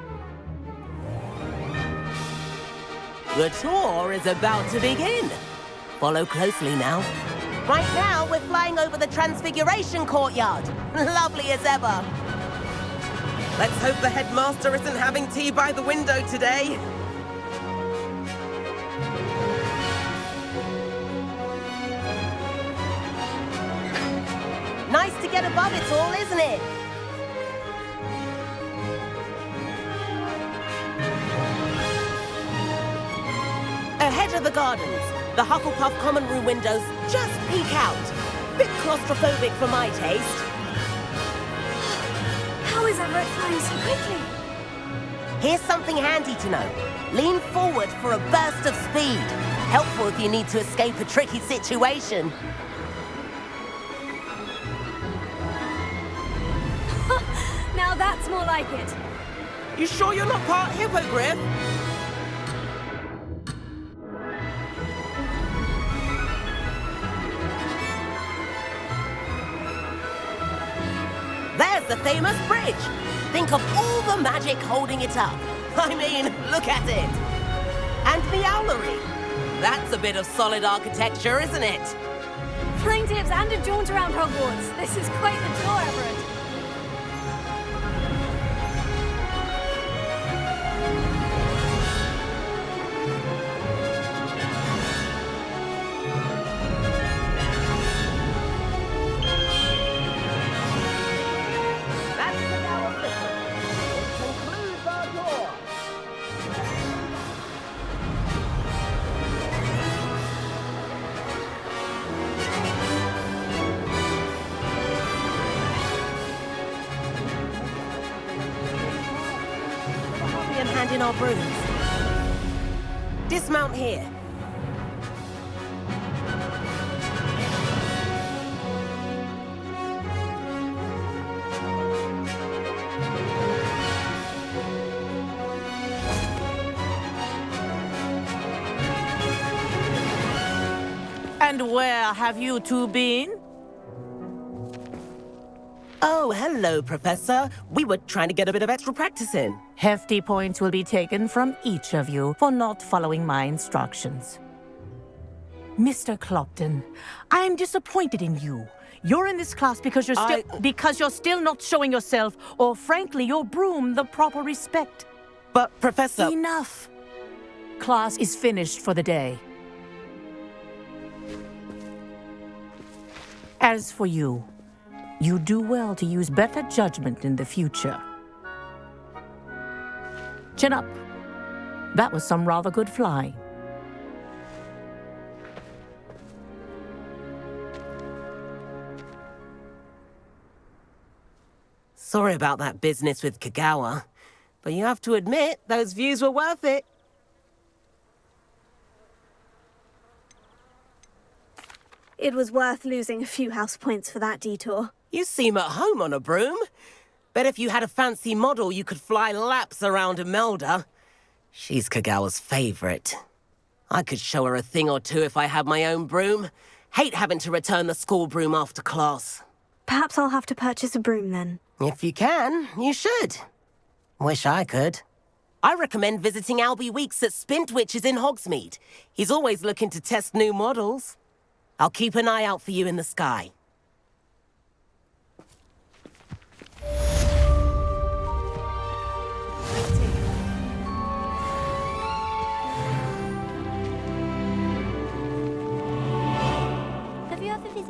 The tour is about to begin. Follow closely now. Right now, we're flying over the Transfiguration Courtyard. Lovely as ever. Let's hope the headmaster isn't having tea by the window today. Nice to get above it all, isn't it? Ahead of the gardens, the Hufflepuff common room windows just peek out. Bit claustrophobic for my taste.
How is Everett flying so quickly?
Here's something handy to know. Lean forward for a burst of speed. Helpful if you need to escape a tricky situation.
Now that's more like it.
You sure you're not part hippogriff? There's the famous bridge. Think of all the magic holding it up. I mean, look at it. And the owlery. That's a bit of solid architecture, isn't it?
Flying tips and a jaunt around Hogwarts. This is quite the tour, Everett.
In our brooms. Dismount here.
And where have you two been?
Oh, hello, Professor. We were trying to get a bit of extra practice in.
Hefty points will be taken from each of you for not following my instructions. Mr. Clopton, I'm disappointed in you. You're in this class because you're still not showing yourself, or frankly, your broom the proper respect.
But, Professor...
Enough. Class is finished for the day. As for you, you do well to use better judgment in the future. Chin up. That was some rather good flying.
Sorry about that business with Kagawa, but you have to admit, those views were worth it.
It was worth losing a few house points for that detour.
You seem at home on a broom. Bet if you had a fancy model, you could fly laps around Imelda. She's Kagawa's favorite. I could show her a thing or two if I had my own broom. Hate having to return the school broom after class.
Perhaps I'll have to purchase a broom then.
If you can, you should. Wish I could. I recommend visiting Albie Weeks at Spintwitches in Hogsmeade. He's always looking to test new models. I'll keep an eye out for you in the sky.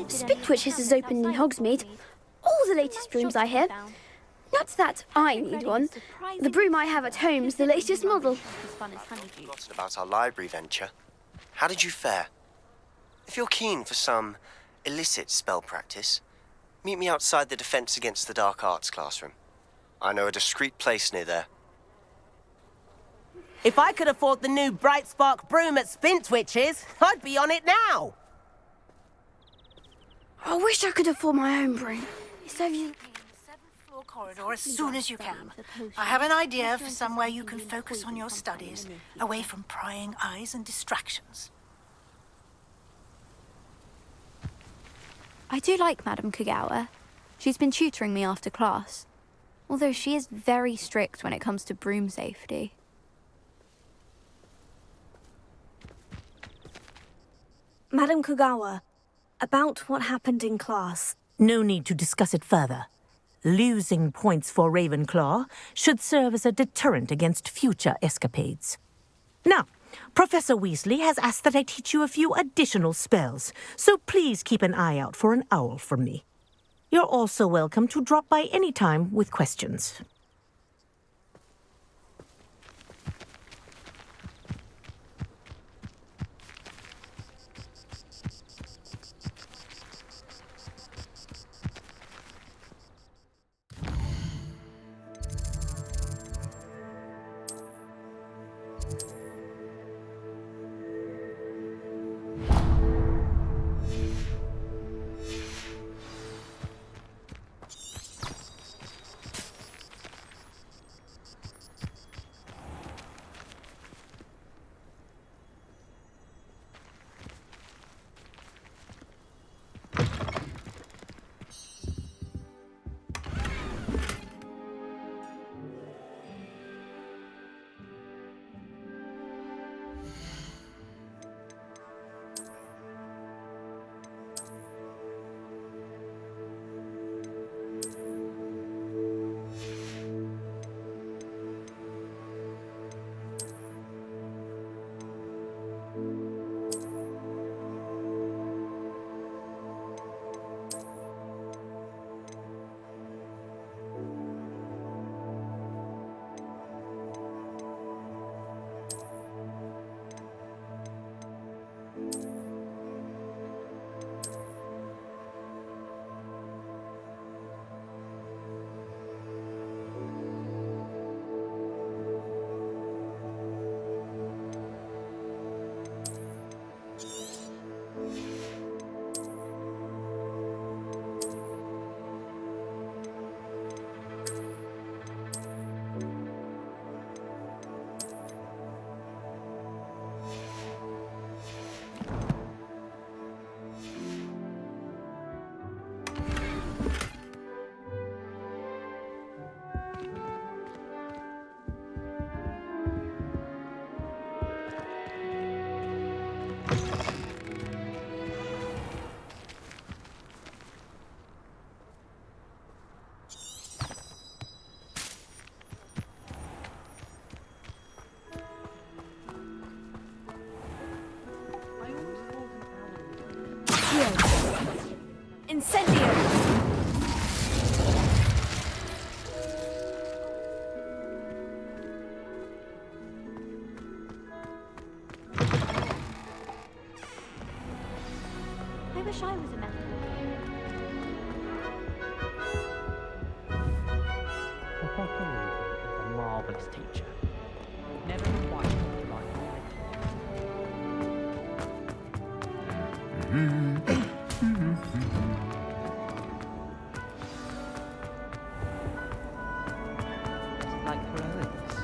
Spintwitches is open in Hogsmeade. All the latest brooms, I hear. Not that I need one. The broom I have at home is the latest model.
Forgotten about our library venture. How did you fare? If you're keen for some illicit spell practice, meet me outside the Defense Against the Dark Arts classroom. I know a discreet place near there.
If I could afford the new Bright Spark broom at Spintwitches, I'd be on it now.
I wish I could afford my own broom.
Floor corridor as soon as you can. I have an idea for somewhere you can focus on your studies, away from prying eyes and distractions.
I do like Madame Kagawa. She's been tutoring me after class, although she is very strict when it comes to broom safety.
Madame Kagawa, About what happened in class.
No need to discuss it further. Losing points for Ravenclaw should serve as a deterrent against future escapades. Now, Professor Weasley has asked that I teach you a few additional spells, so please keep an eye out for an owl from me. You're also welcome to drop by any time with questions.
Incendio! I wish I was a member.
Professor Weasley is a marvelous teacher. Never quite like like heroics.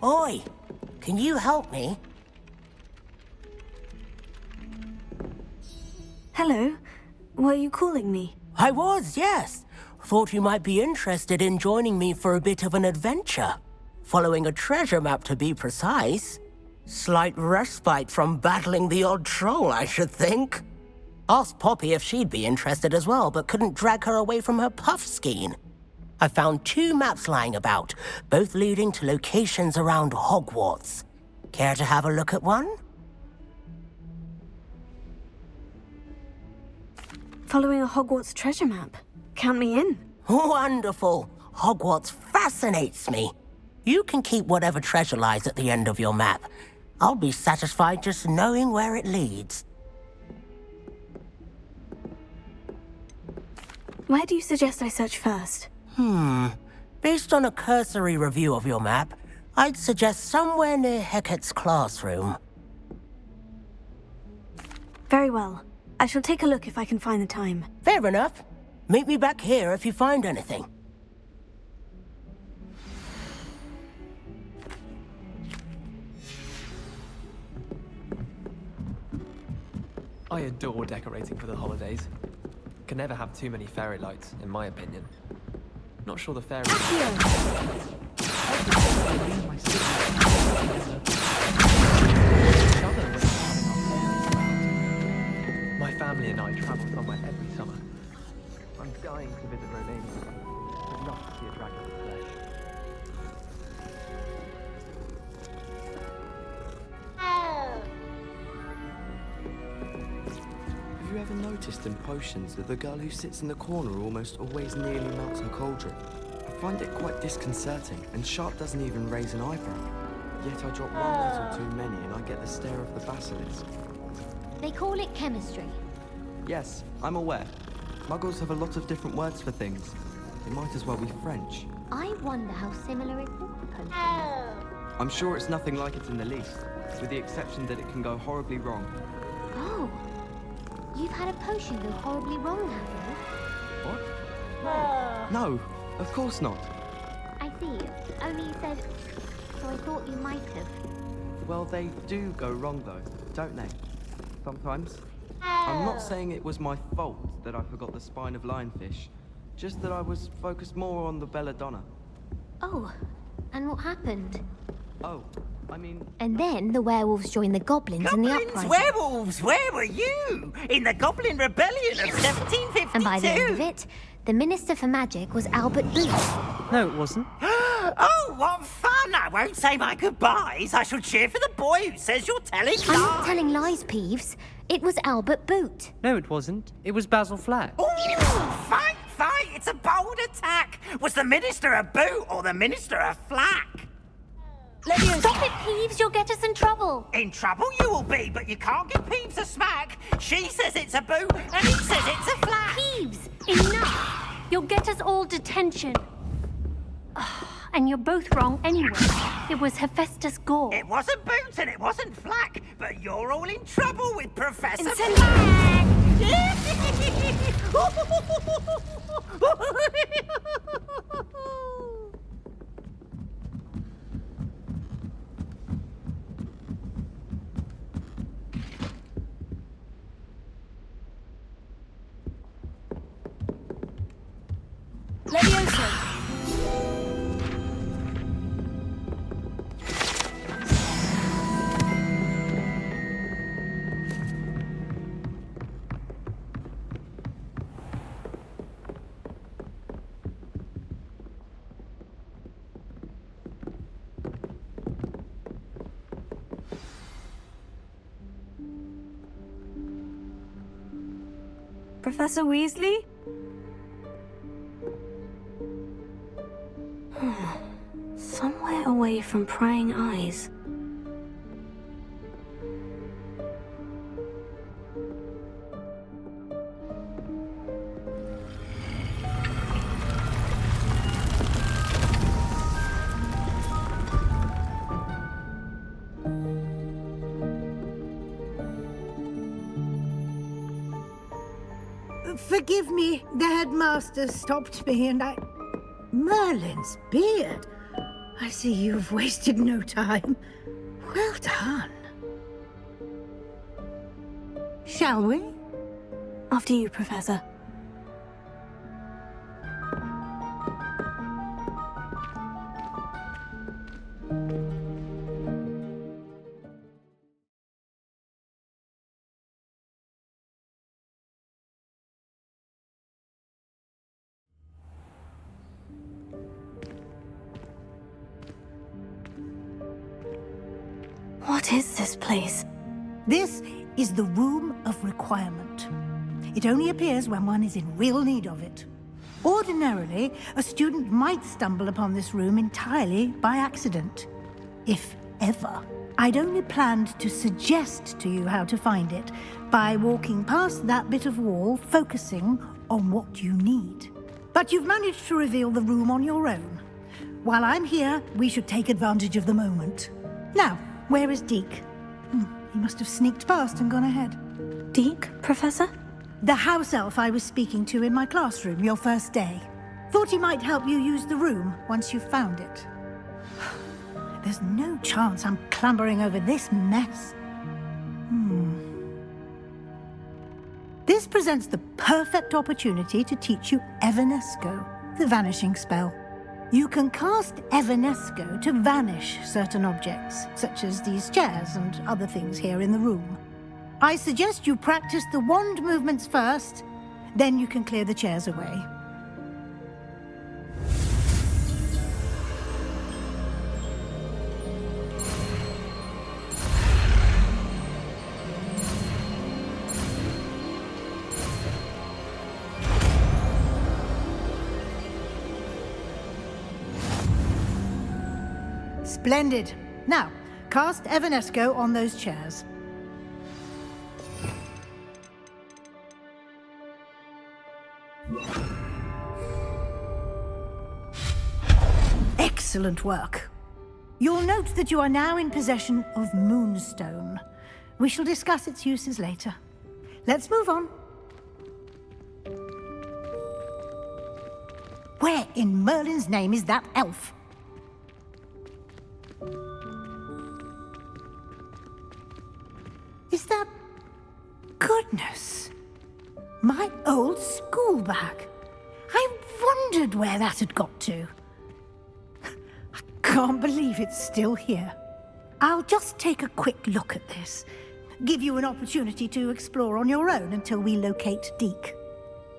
Oi! Can you help me?
Hello? Were you calling me?
I was, yes. Thought you might be interested in joining me for a bit of an adventure. Following a treasure map, to be precise. Slight respite from battling the odd troll, I should think. Asked Poppy if she'd be interested as well, but couldn't drag her away from her puff skein. I found 2 maps lying about, both leading to locations around Hogwarts. Care to have a look at one?
Following a Hogwarts treasure map. Count me in.
Wonderful. Hogwarts fascinates me. You can keep whatever treasure lies at the end of your map. I'll be satisfied just knowing where it leads.
Where do you suggest I search first?
Based on a cursory review of your map, I'd suggest somewhere near Hecate's classroom.
Very well. I shall take a look if I can find the time.
Fair enough. Meet me back here if you find anything.
I adore decorating for the holidays. Can never have too many fairy lights, in my opinion. Not sure the fairies... My family and I travel somewhere every summer. I'm dying to visit Romania. I'd love to see a dragon in the flesh.
Have you ever noticed in potions that the girl who sits in the corner almost always nearly melts her cauldron? I find it quite disconcerting, and Sharp doesn't even raise an eyebrow. Yet I drop one little too many and I get the stare of the basilisk.
They call it chemistry.
Yes, I'm aware. Muggles have a lot of different words for things. They might as well be French.
I wonder how similar it is to potions.
I'm sure it's nothing like it in the least, with the exception that it can go horribly wrong.
Oh. You've had a potion go horribly wrong, have
What? No, of course not.
you? I see. Only you said... So I thought you might have.
Well, they do go wrong though, don't they? Sometimes. I'm not saying it was my fault that I forgot the spine of lionfish, just that I was focused more on the belladonna.
Oh, and what happened?
Oh, I mean...
And then the werewolves joined the goblins in the uprising.
Werewolves, where were you? In the Goblin Rebellion of 1752?
And by the end of it, the Minister for Magic was Albert Booth.
No, it wasn't. Oh, what fun! I won't say my goodbyes. I shall cheer for the boy who says you're telling lies.
I'm not telling lies, Peeves. It was Albert Boot.
No, it wasn't. It was Basil Flack.
Oh, fight! It's a bold attack. Was the Minister a boot or the Minister a flack?
Stop it, Peeves. You'll get us in trouble.
In trouble you will be, but you can't give Peeves a smack. She says it's a boot, and he says it's a flack.
Peeves, enough. You'll get us all detention. And you're both wrong anyway. It was Hephaestus Gore.
It wasn't boot and it wasn't flack, but you're all in trouble with Professor
Leviosa! Professor Weasley? Somewhere away from prying eyes.
Forgive me, the headmaster stopped me and I... Merlin's beard. I see you've wasted no time. Well done. Shall we?
After you, Professor. What is this place?
This is the Room of Requirement. It only appears when one is in real need of it. Ordinarily, a student might stumble upon this room entirely by accident. If ever. I'd only planned to suggest to you how to find it by walking past that bit of wall, focusing on what you need. But you've managed to reveal the room on your own. While I'm here, we should take advantage of the moment. Now, where is Deke? He must have sneaked past and gone ahead.
Deke, Professor?
The house elf I was speaking to in my classroom your first day. Thought he might help you use the room once you found it. There's no chance I'm clambering over this mess. This presents the perfect opportunity to teach you Evanesco, the vanishing spell. You can cast Evanesco to vanish certain objects, such as these chairs and other things here in the room. I suggest you practice the wand movements first, then you can clear the chairs away. Splendid. Now, cast Evanesco on those chairs. Excellent work. You'll note that you are now in possession of Moonstone. We shall discuss its uses later. Let's move on. Where in Merlin's name is that elf? Is that... Goodness! My old school bag. I wondered where that had got to. I can't believe it's still here. I'll just take a quick look at this. Give you an opportunity to explore on your own until we locate Deke.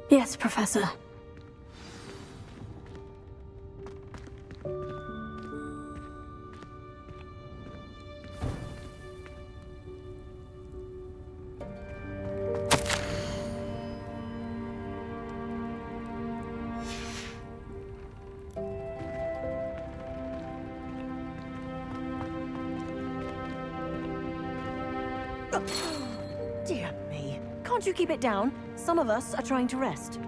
Yes, Professor.
Dear me. Can't you keep it down? Some of us are trying to rest.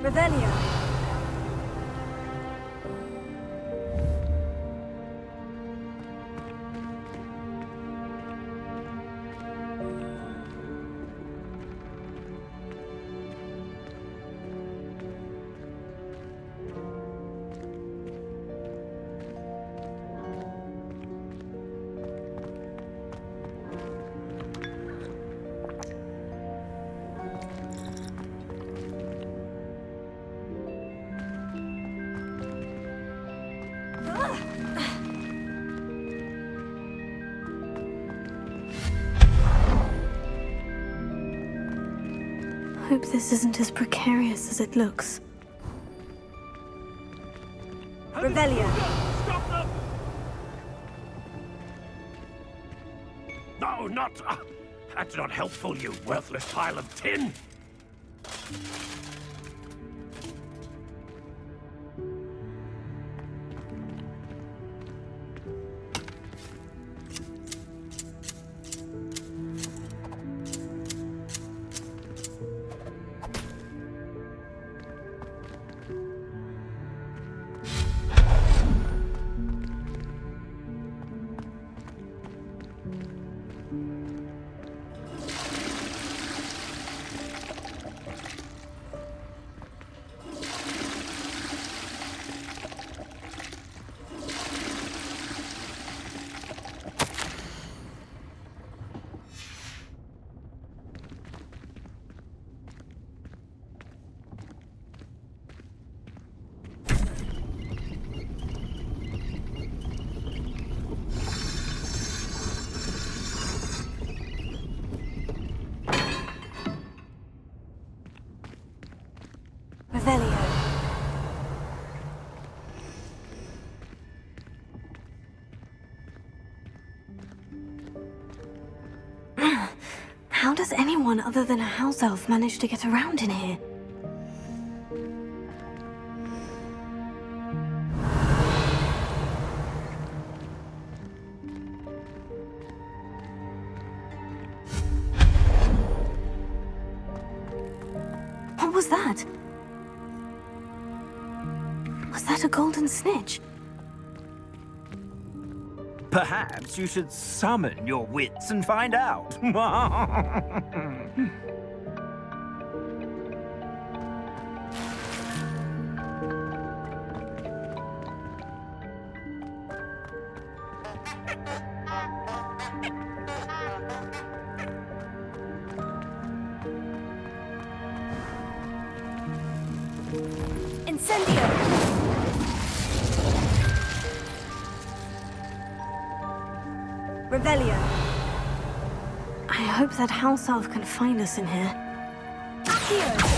Revelio.
Hope this isn't as precarious as it looks.
Revelio.
Stop them! No, not... that's not helpful, you worthless pile of tin!
anyone other than a house elf managed to get around in here? What was that? Was that a golden snitch?
Perhaps you should summon your wits and find out.
Incendio! Revelio.
I hope that house elf can find us in here.
Accio!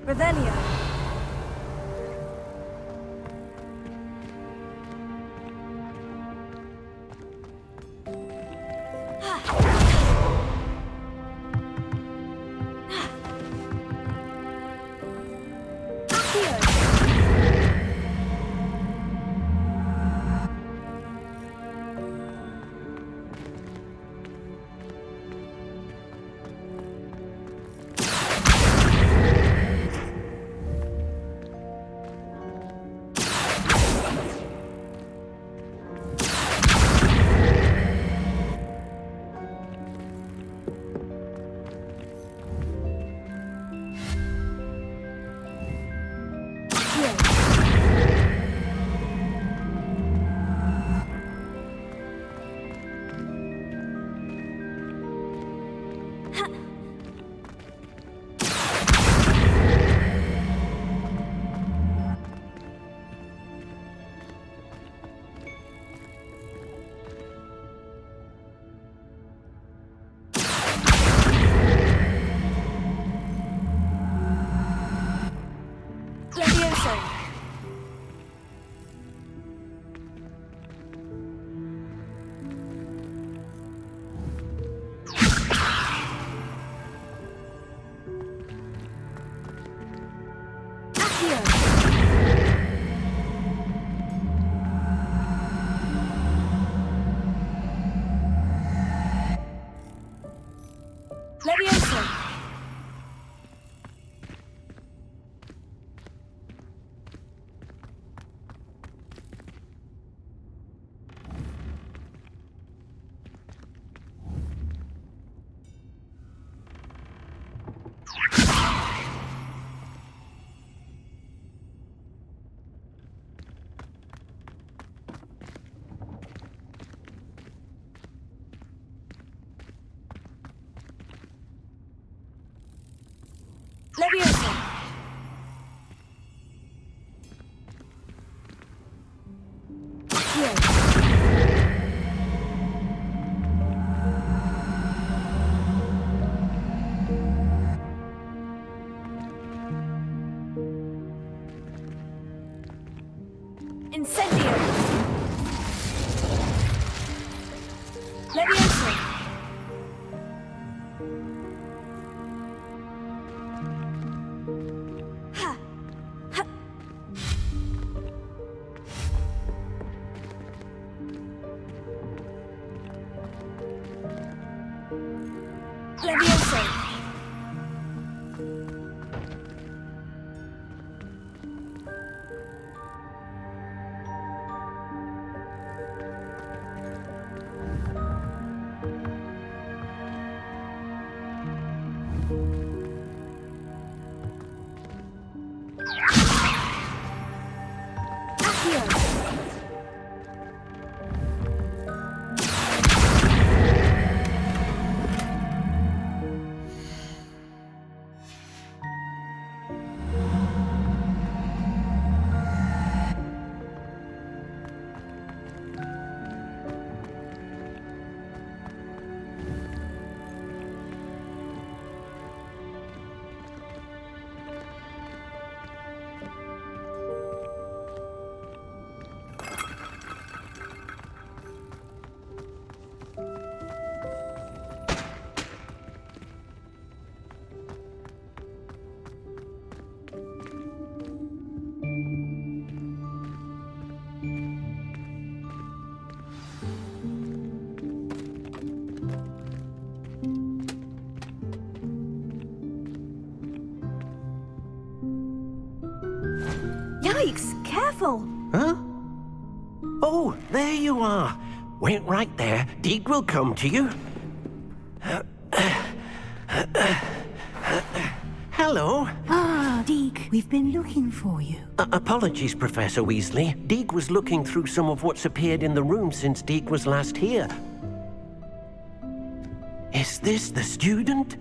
Revelio. Levioso!
Incendio! Leviosa! Leviosa!
Yikes! Careful!
Huh? Oh, there you are. Wait right there. Deek will come to you. Hello.
Ah, Deek, we've been looking for you.
Apologies, Professor Weasley. Deek was looking through some of what's appeared in the room since Deek was last here. Is this the student?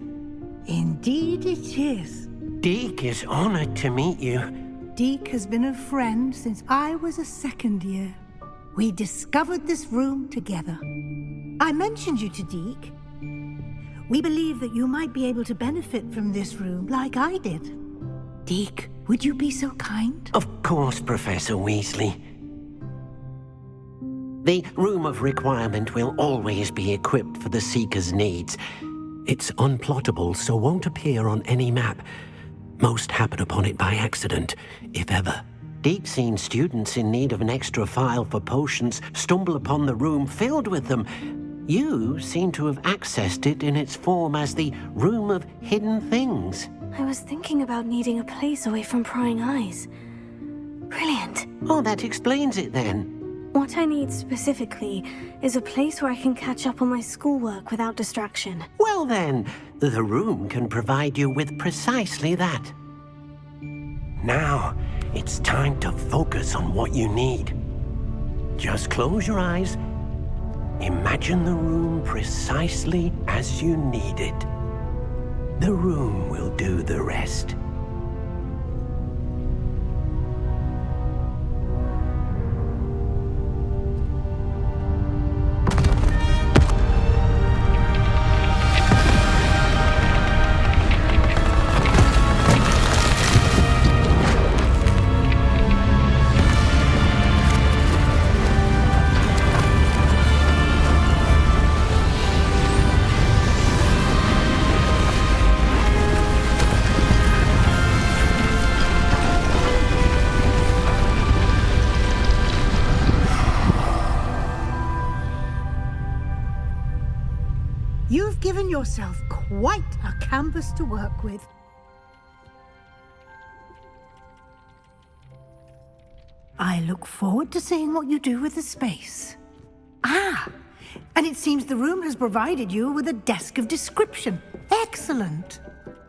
Indeed it is.
Deek is honored to meet you.
Deek has been a friend since I was a second year. We discovered this room together. I mentioned you to Deek. We believe that you might be able to benefit from this room like I did. Deek, would you be so kind?
Of course, Professor Weasley. The Room of Requirement will always be equipped for the Seeker's needs. It's unplottable, so won't appear on any map. Most happen upon it by accident, if ever. Deek's seen students in need of an extra file for potions stumble upon the room filled with them. You seem to have accessed it in its form as the Room of Hidden Things.
I was thinking about needing a place away from prying eyes. Brilliant.
Oh, that explains it then.
What I need specifically is a place where I can catch up on my schoolwork without distraction.
Well then, the room can provide you with precisely that. Now, it's time to focus on what you need. Just close your eyes. Imagine the room precisely as you need it. The room will do the rest.
You've given yourself quite a canvas to work with. I look forward to seeing what you do with the space. Ah, and it seems the room has provided you with a desk of description. Excellent.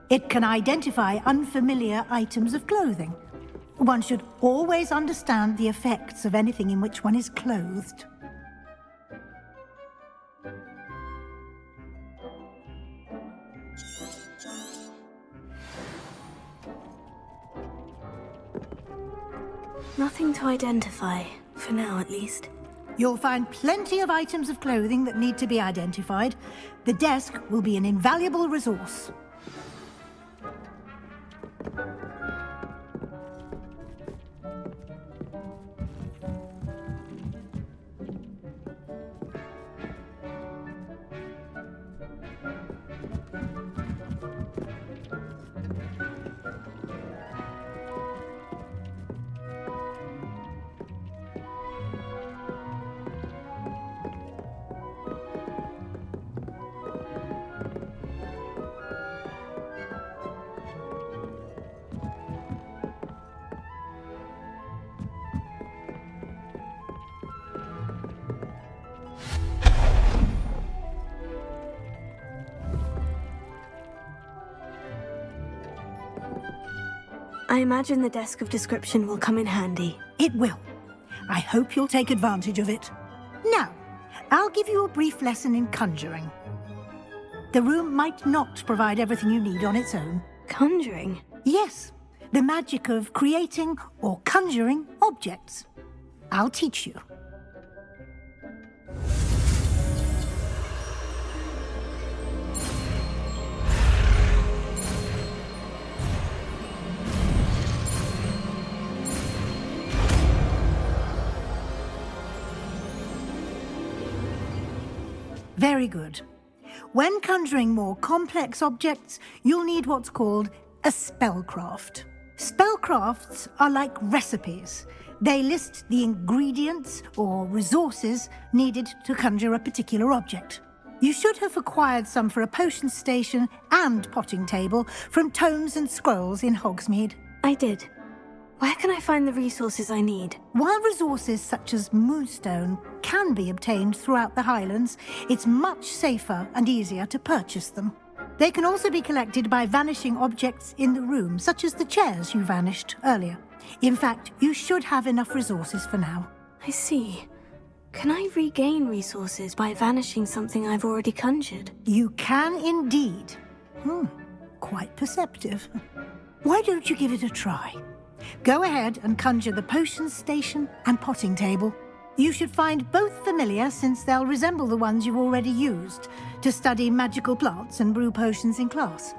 It can identify unfamiliar items of clothing. One should always understand the effects of anything in which one is clothed.
Nothing to identify, for now at least.
You'll find plenty of items of clothing that need to be identified. The desk will be an invaluable resource.
I imagine the desk of description will come in handy.
It will. I hope you'll take advantage of it. Now, I'll give you a brief lesson in conjuring. The room might not provide everything you need on its own.
Conjuring?
Yes, the magic of creating or conjuring objects. I'll teach you. Very good. When conjuring more complex objects, you'll need what's called a spellcraft. Spellcrafts are like recipes. They list the ingredients or resources needed to conjure a particular object. You should have acquired some for a potion station and potting table from tomes and scrolls in Hogsmeade.
I did. Where can I find the resources I need?
While resources such as moonstone can be obtained throughout the Highlands, it's much safer and easier to purchase them. They can also be collected by vanishing objects in the room, such as the chairs you vanished earlier. In fact, you should have enough resources for now.
I see. Can I regain resources by vanishing something I've already conjured?
You can indeed. Quite perceptive. Why don't you give it a try? Go ahead and conjure the potion station and potting table. You should find both familiar, since they'll resemble the ones you've already used to study magical plants and brew potions in class.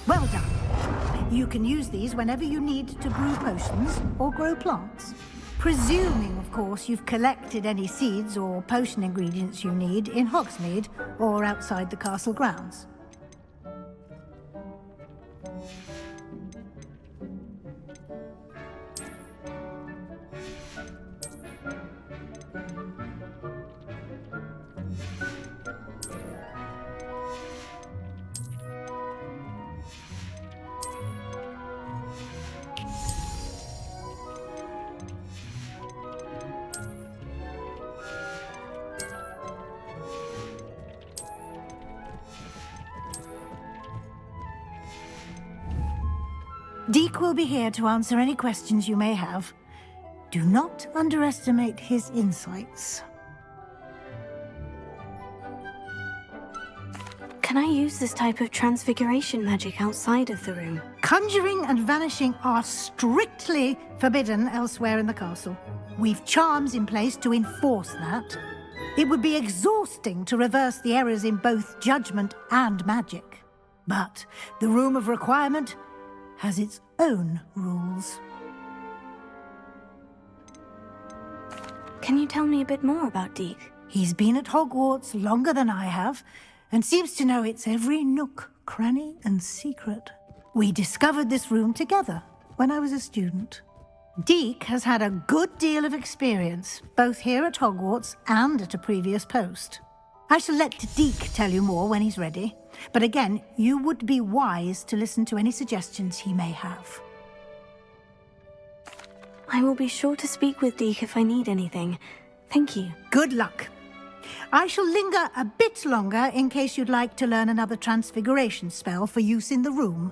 Well done. You can use these whenever you need to brew potions or grow plants. Presuming, of course, you've collected any seeds or potion ingredients you need in Hogsmeade or outside the castle grounds. Deke will be here to answer any questions you may have. Do not underestimate his insights.
Can I use this type of transfiguration magic outside of the room?
Conjuring and vanishing are strictly forbidden elsewhere in the castle. We've charms in place to enforce that. It would be exhausting to reverse the errors in both judgment and magic. But the Room of Requirement has its own rules.
Can you tell me a bit more about Deke?
He's been at Hogwarts longer than I have, and seems to know its every nook, cranny, and secret. We discovered this room together when I was a student. Deke has had a good deal of experience, both here at Hogwarts and at a previous post. I shall let Deke tell you more when he's ready, but again, you would be wise to listen to any suggestions he may have.
I will be sure to speak with Deke if I need anything. Thank you.
Good luck. I shall linger a bit longer in case you'd like to learn another transfiguration spell for use in the room.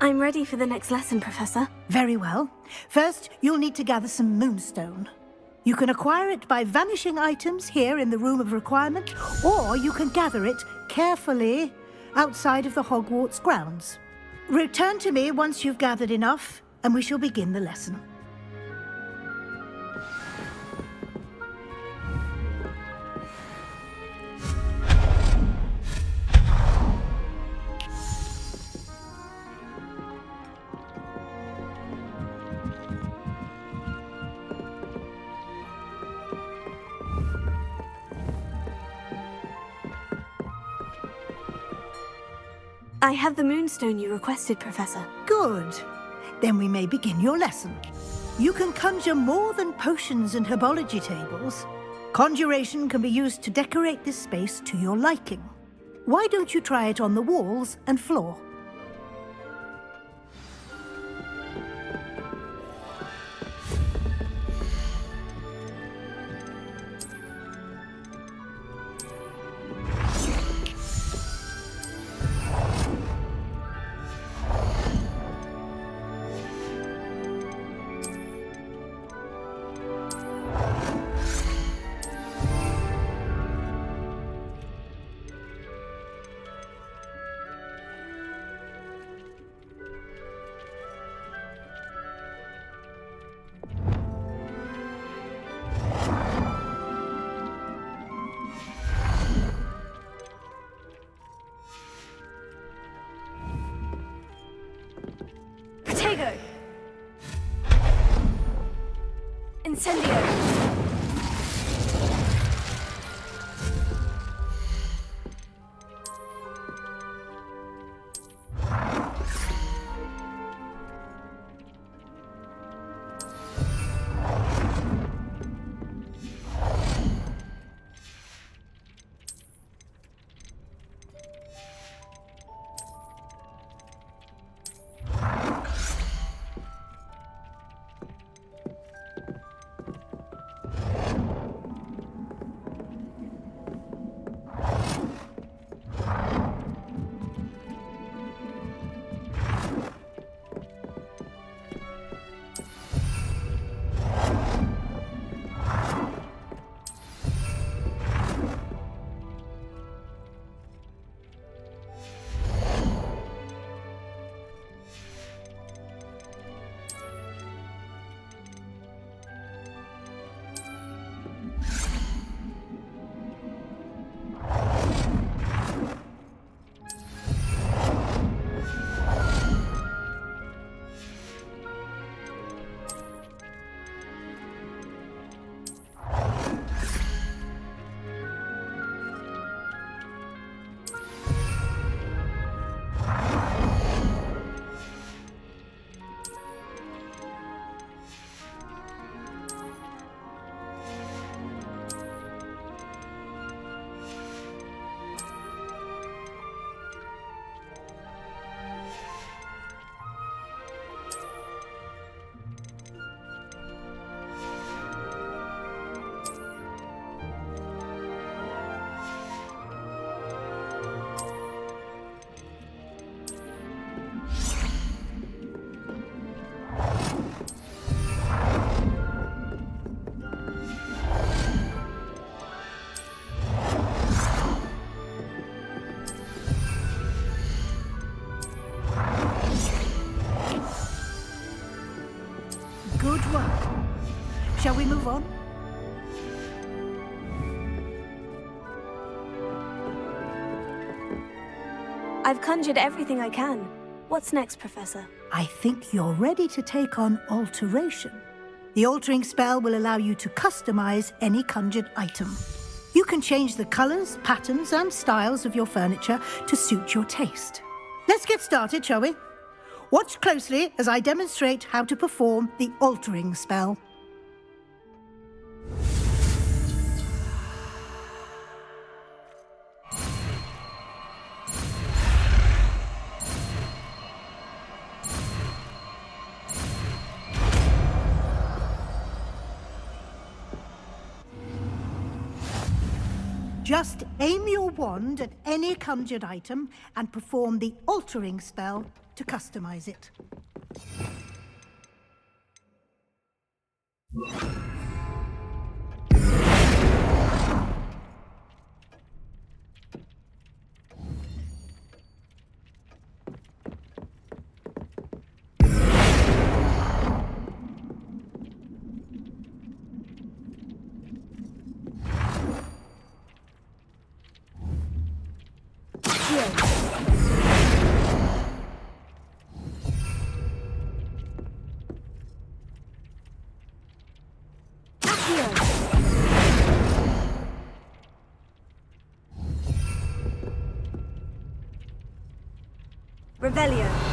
I'm ready for the next lesson, Professor.
Very well. First, you'll need to gather some moonstone. You can acquire it by vanishing items here in the Room of Requirement, or you can gather it carefully outside of the Hogwarts grounds. Return to me once you've gathered enough, and we shall begin the lesson.
I have the moonstone you requested, Professor.
Good. Then we may begin your lesson. You can conjure more than potions and herbology tables. Conjuration can be used to decorate this space to your liking. Why don't you try it on the walls and floor?
Potato! Incendio!
Good work. Shall we move on?
I've conjured everything I can. What's next, Professor?
I think you're ready to take on alteration. The altering spell will allow you to customize any conjured item. You can change the colors, patterns, and styles of your furniture to suit your taste. Let's get started, shall we? Watch closely as I demonstrate how to perform the altering spell. Just aim your wand at any conjured item and perform the altering spell to customize it.
Revelio.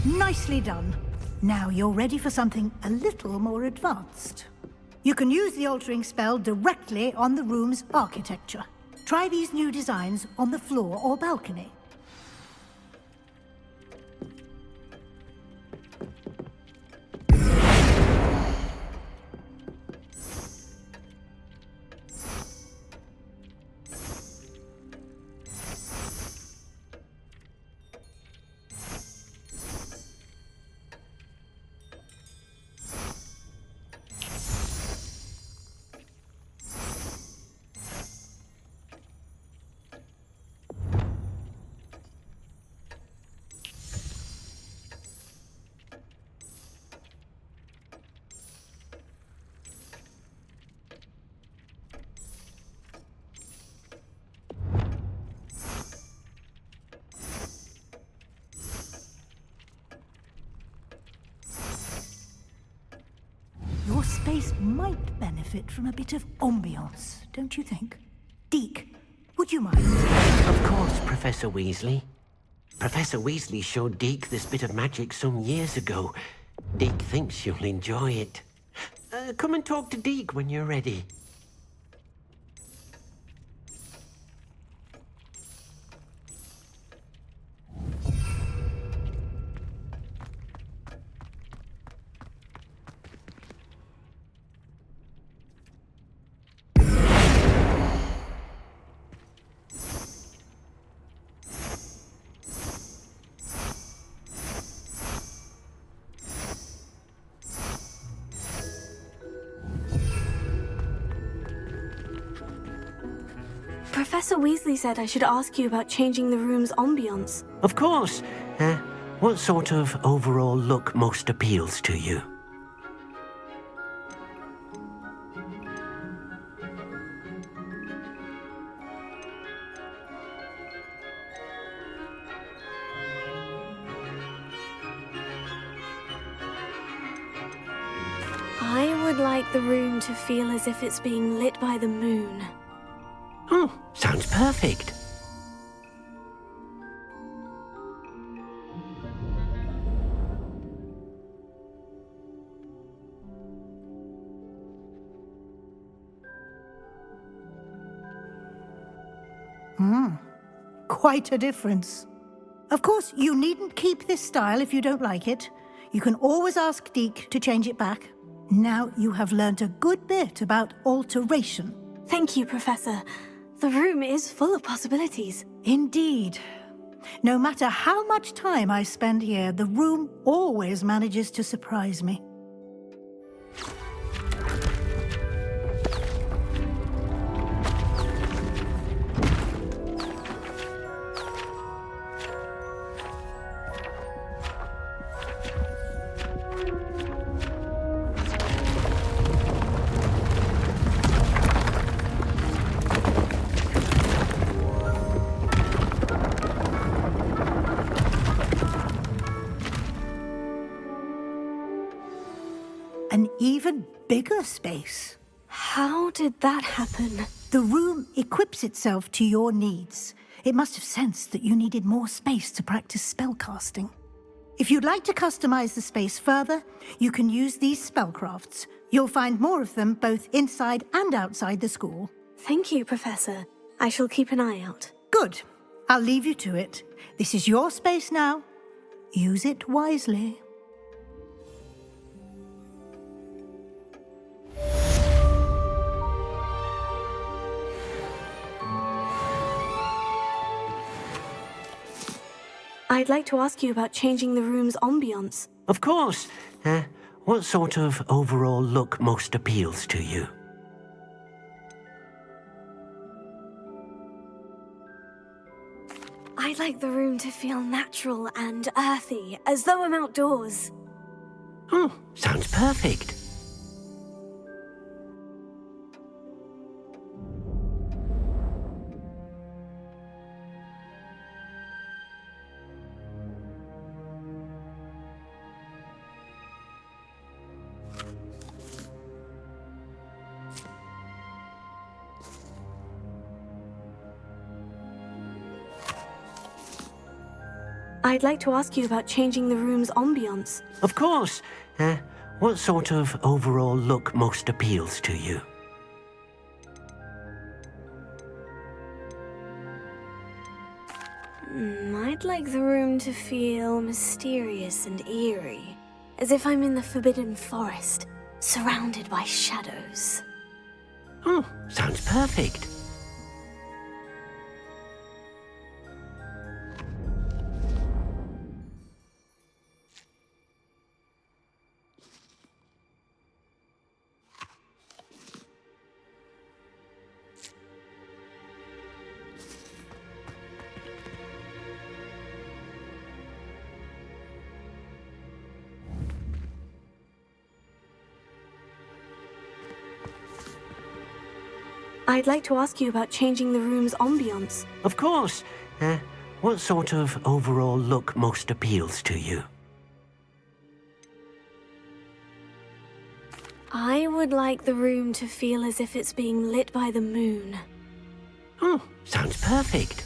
Nicely done. Now you're ready for something a little more advanced. You can use the altering spell directly on the room's architecture. Try these new designs on the floor or balcony. Your space might benefit from a bit of ambiance, don't you think? Deke, would you mind?
Of course, Professor Weasley. Professor Weasley showed Deke this bit of magic some years ago. Deke thinks you'll enjoy it. Come and talk to Deke when you're ready.
Professor Weasley said I should ask you about changing the room's ambiance.
Of course. What sort of overall look most appeals to you?
I would like the room to feel as if it's being lit by the moon.
Oh, sounds perfect.
Quite a difference. Of course, you needn't keep this style if you don't like it. You can always ask Deke to change it back. Now you have learned a good bit about alteration.
Thank you, Professor. The room is full of possibilities.
Indeed. No matter how much time I spend here, the room always manages to surprise me. An even bigger space.
How did that happen?
The room equips itself to your needs. It must have sensed that you needed more space to practice spellcasting. If you'd like to customize the space further, you can use these spellcrafts. You'll find more of them both inside and outside the school.
Thank you, Professor. I shall keep an eye out.
Good. I'll leave you to it. This is your space now. Use it wisely.
I'd like to ask you about changing the room's ambiance.
Of course. What sort of overall look most appeals to you?
I'd like the room to feel natural and earthy, as though I'm outdoors.
Oh, sounds perfect.
I'd like to ask you about changing the room's ambiance.
Of course. What sort of overall look most appeals to you?
I'd like the room to feel mysterious and eerie, as if I'm in the Forbidden Forest, surrounded by shadows.
Oh, sounds perfect.
I'd like to ask you about changing the room's ambiance.
Of course. What sort of overall look most appeals to you?
I would like the room to feel as if it's being lit by the moon.
Oh, sounds perfect.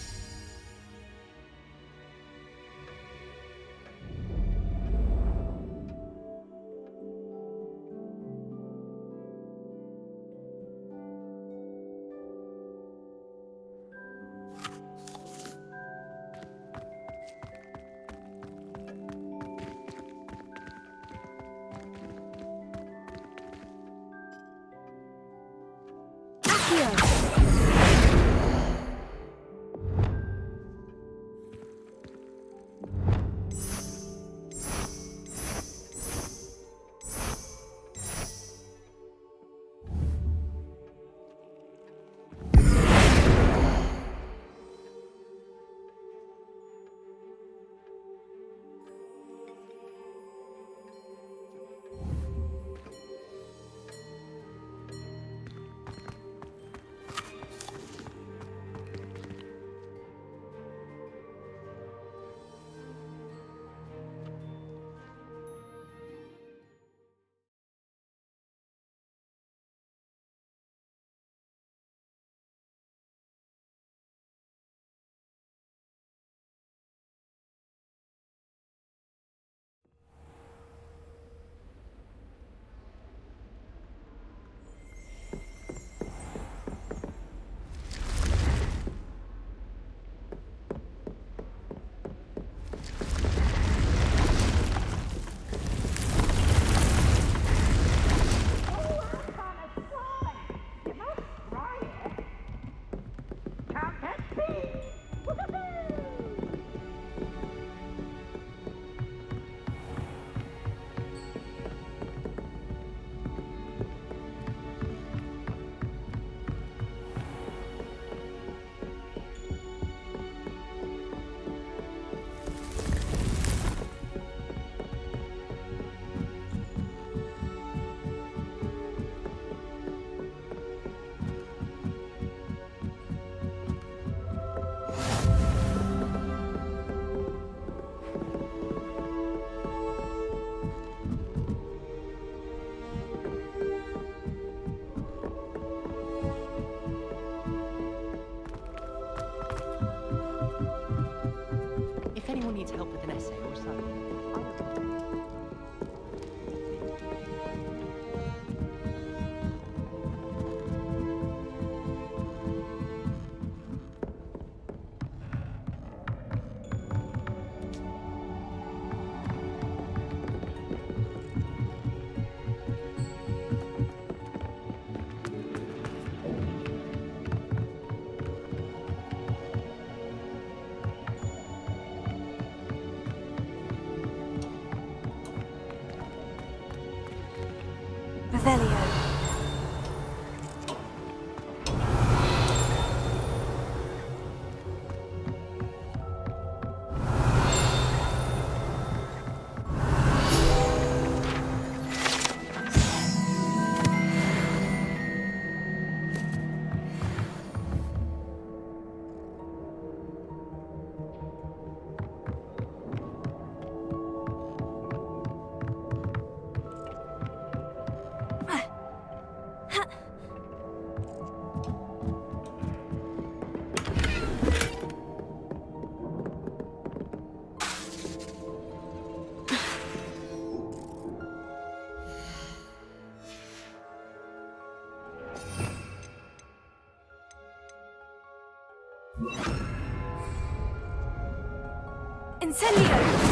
If anyone needs help with an essay or something,
Incendio!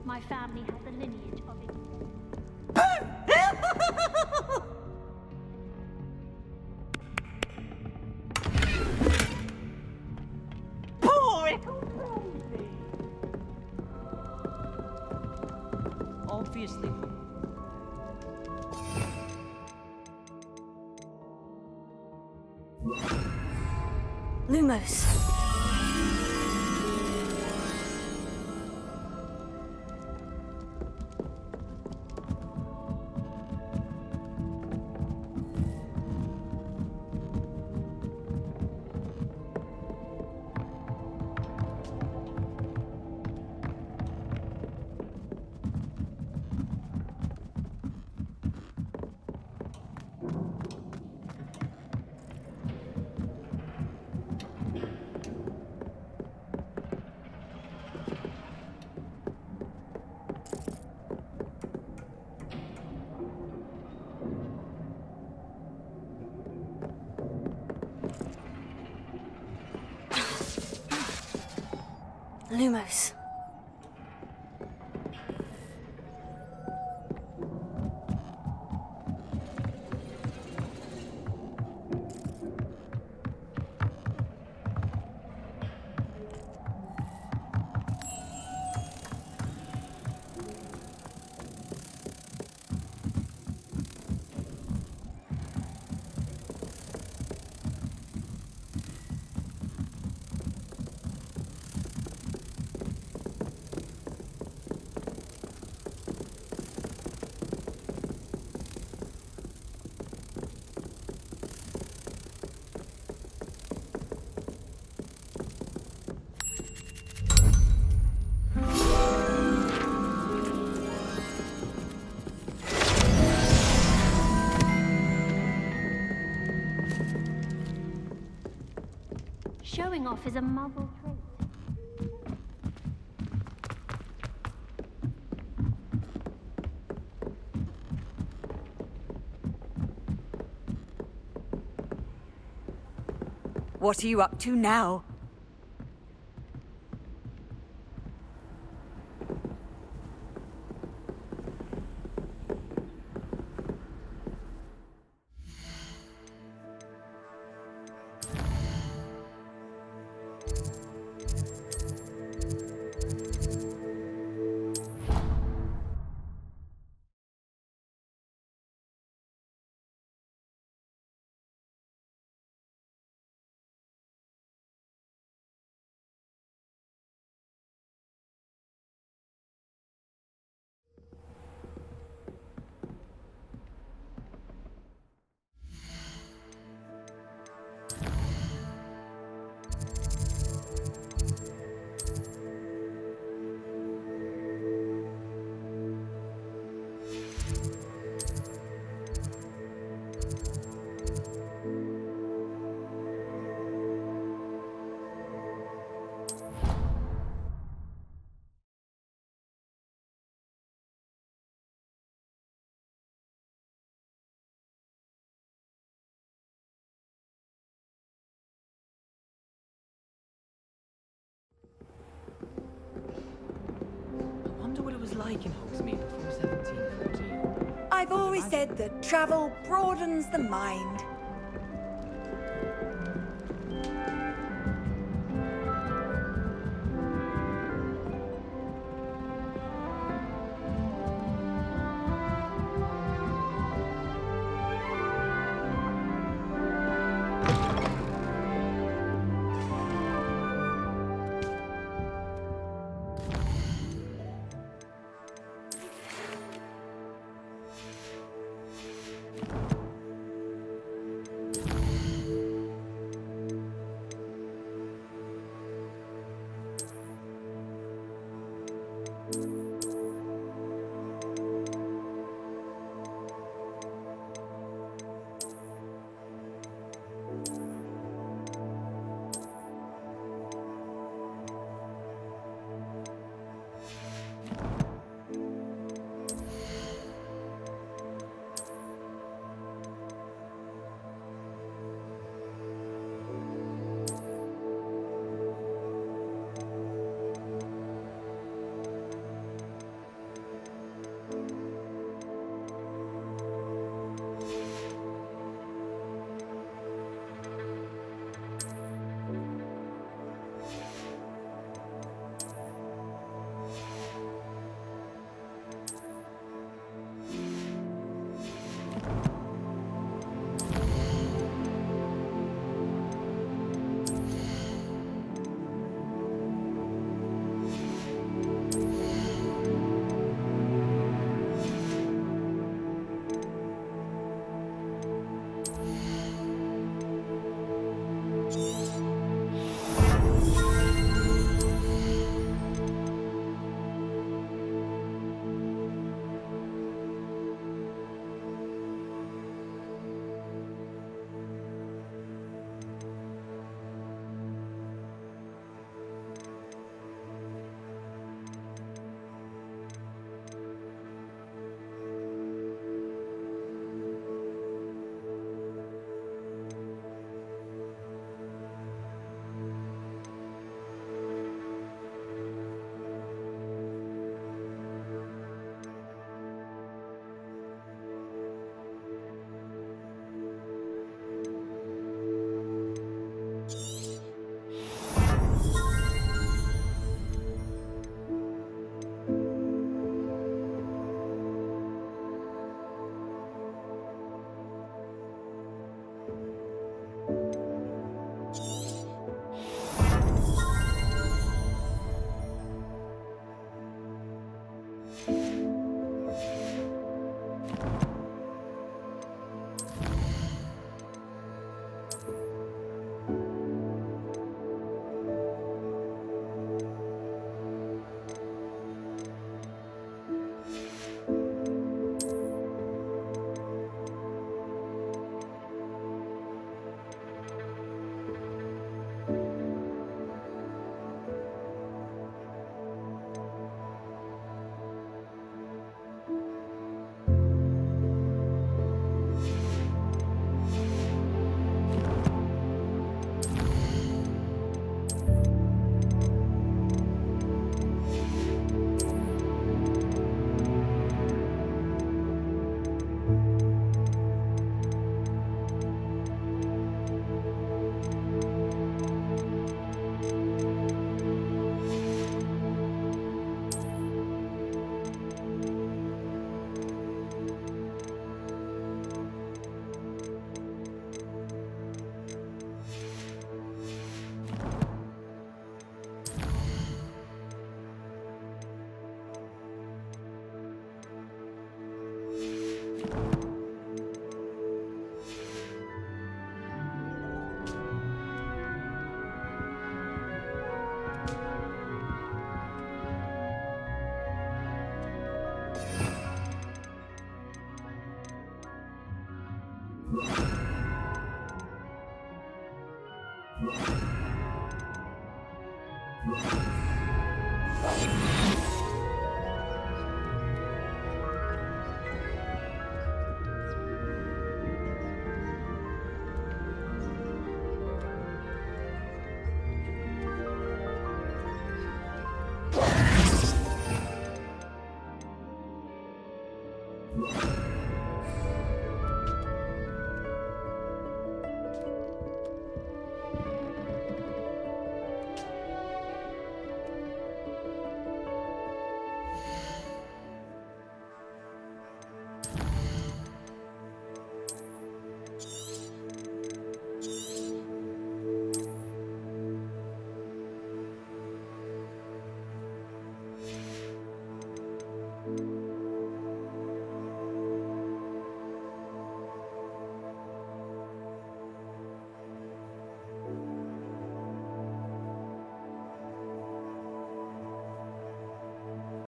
My family has a lineage of it.
Poor little baby!
Obviously.
Lumos. Lumos.
Showing off is a muzzle trait.
What are you up to now?
I wonder what it was like in Hogsmeade before 1714.
I've always said that travel broadens the mind.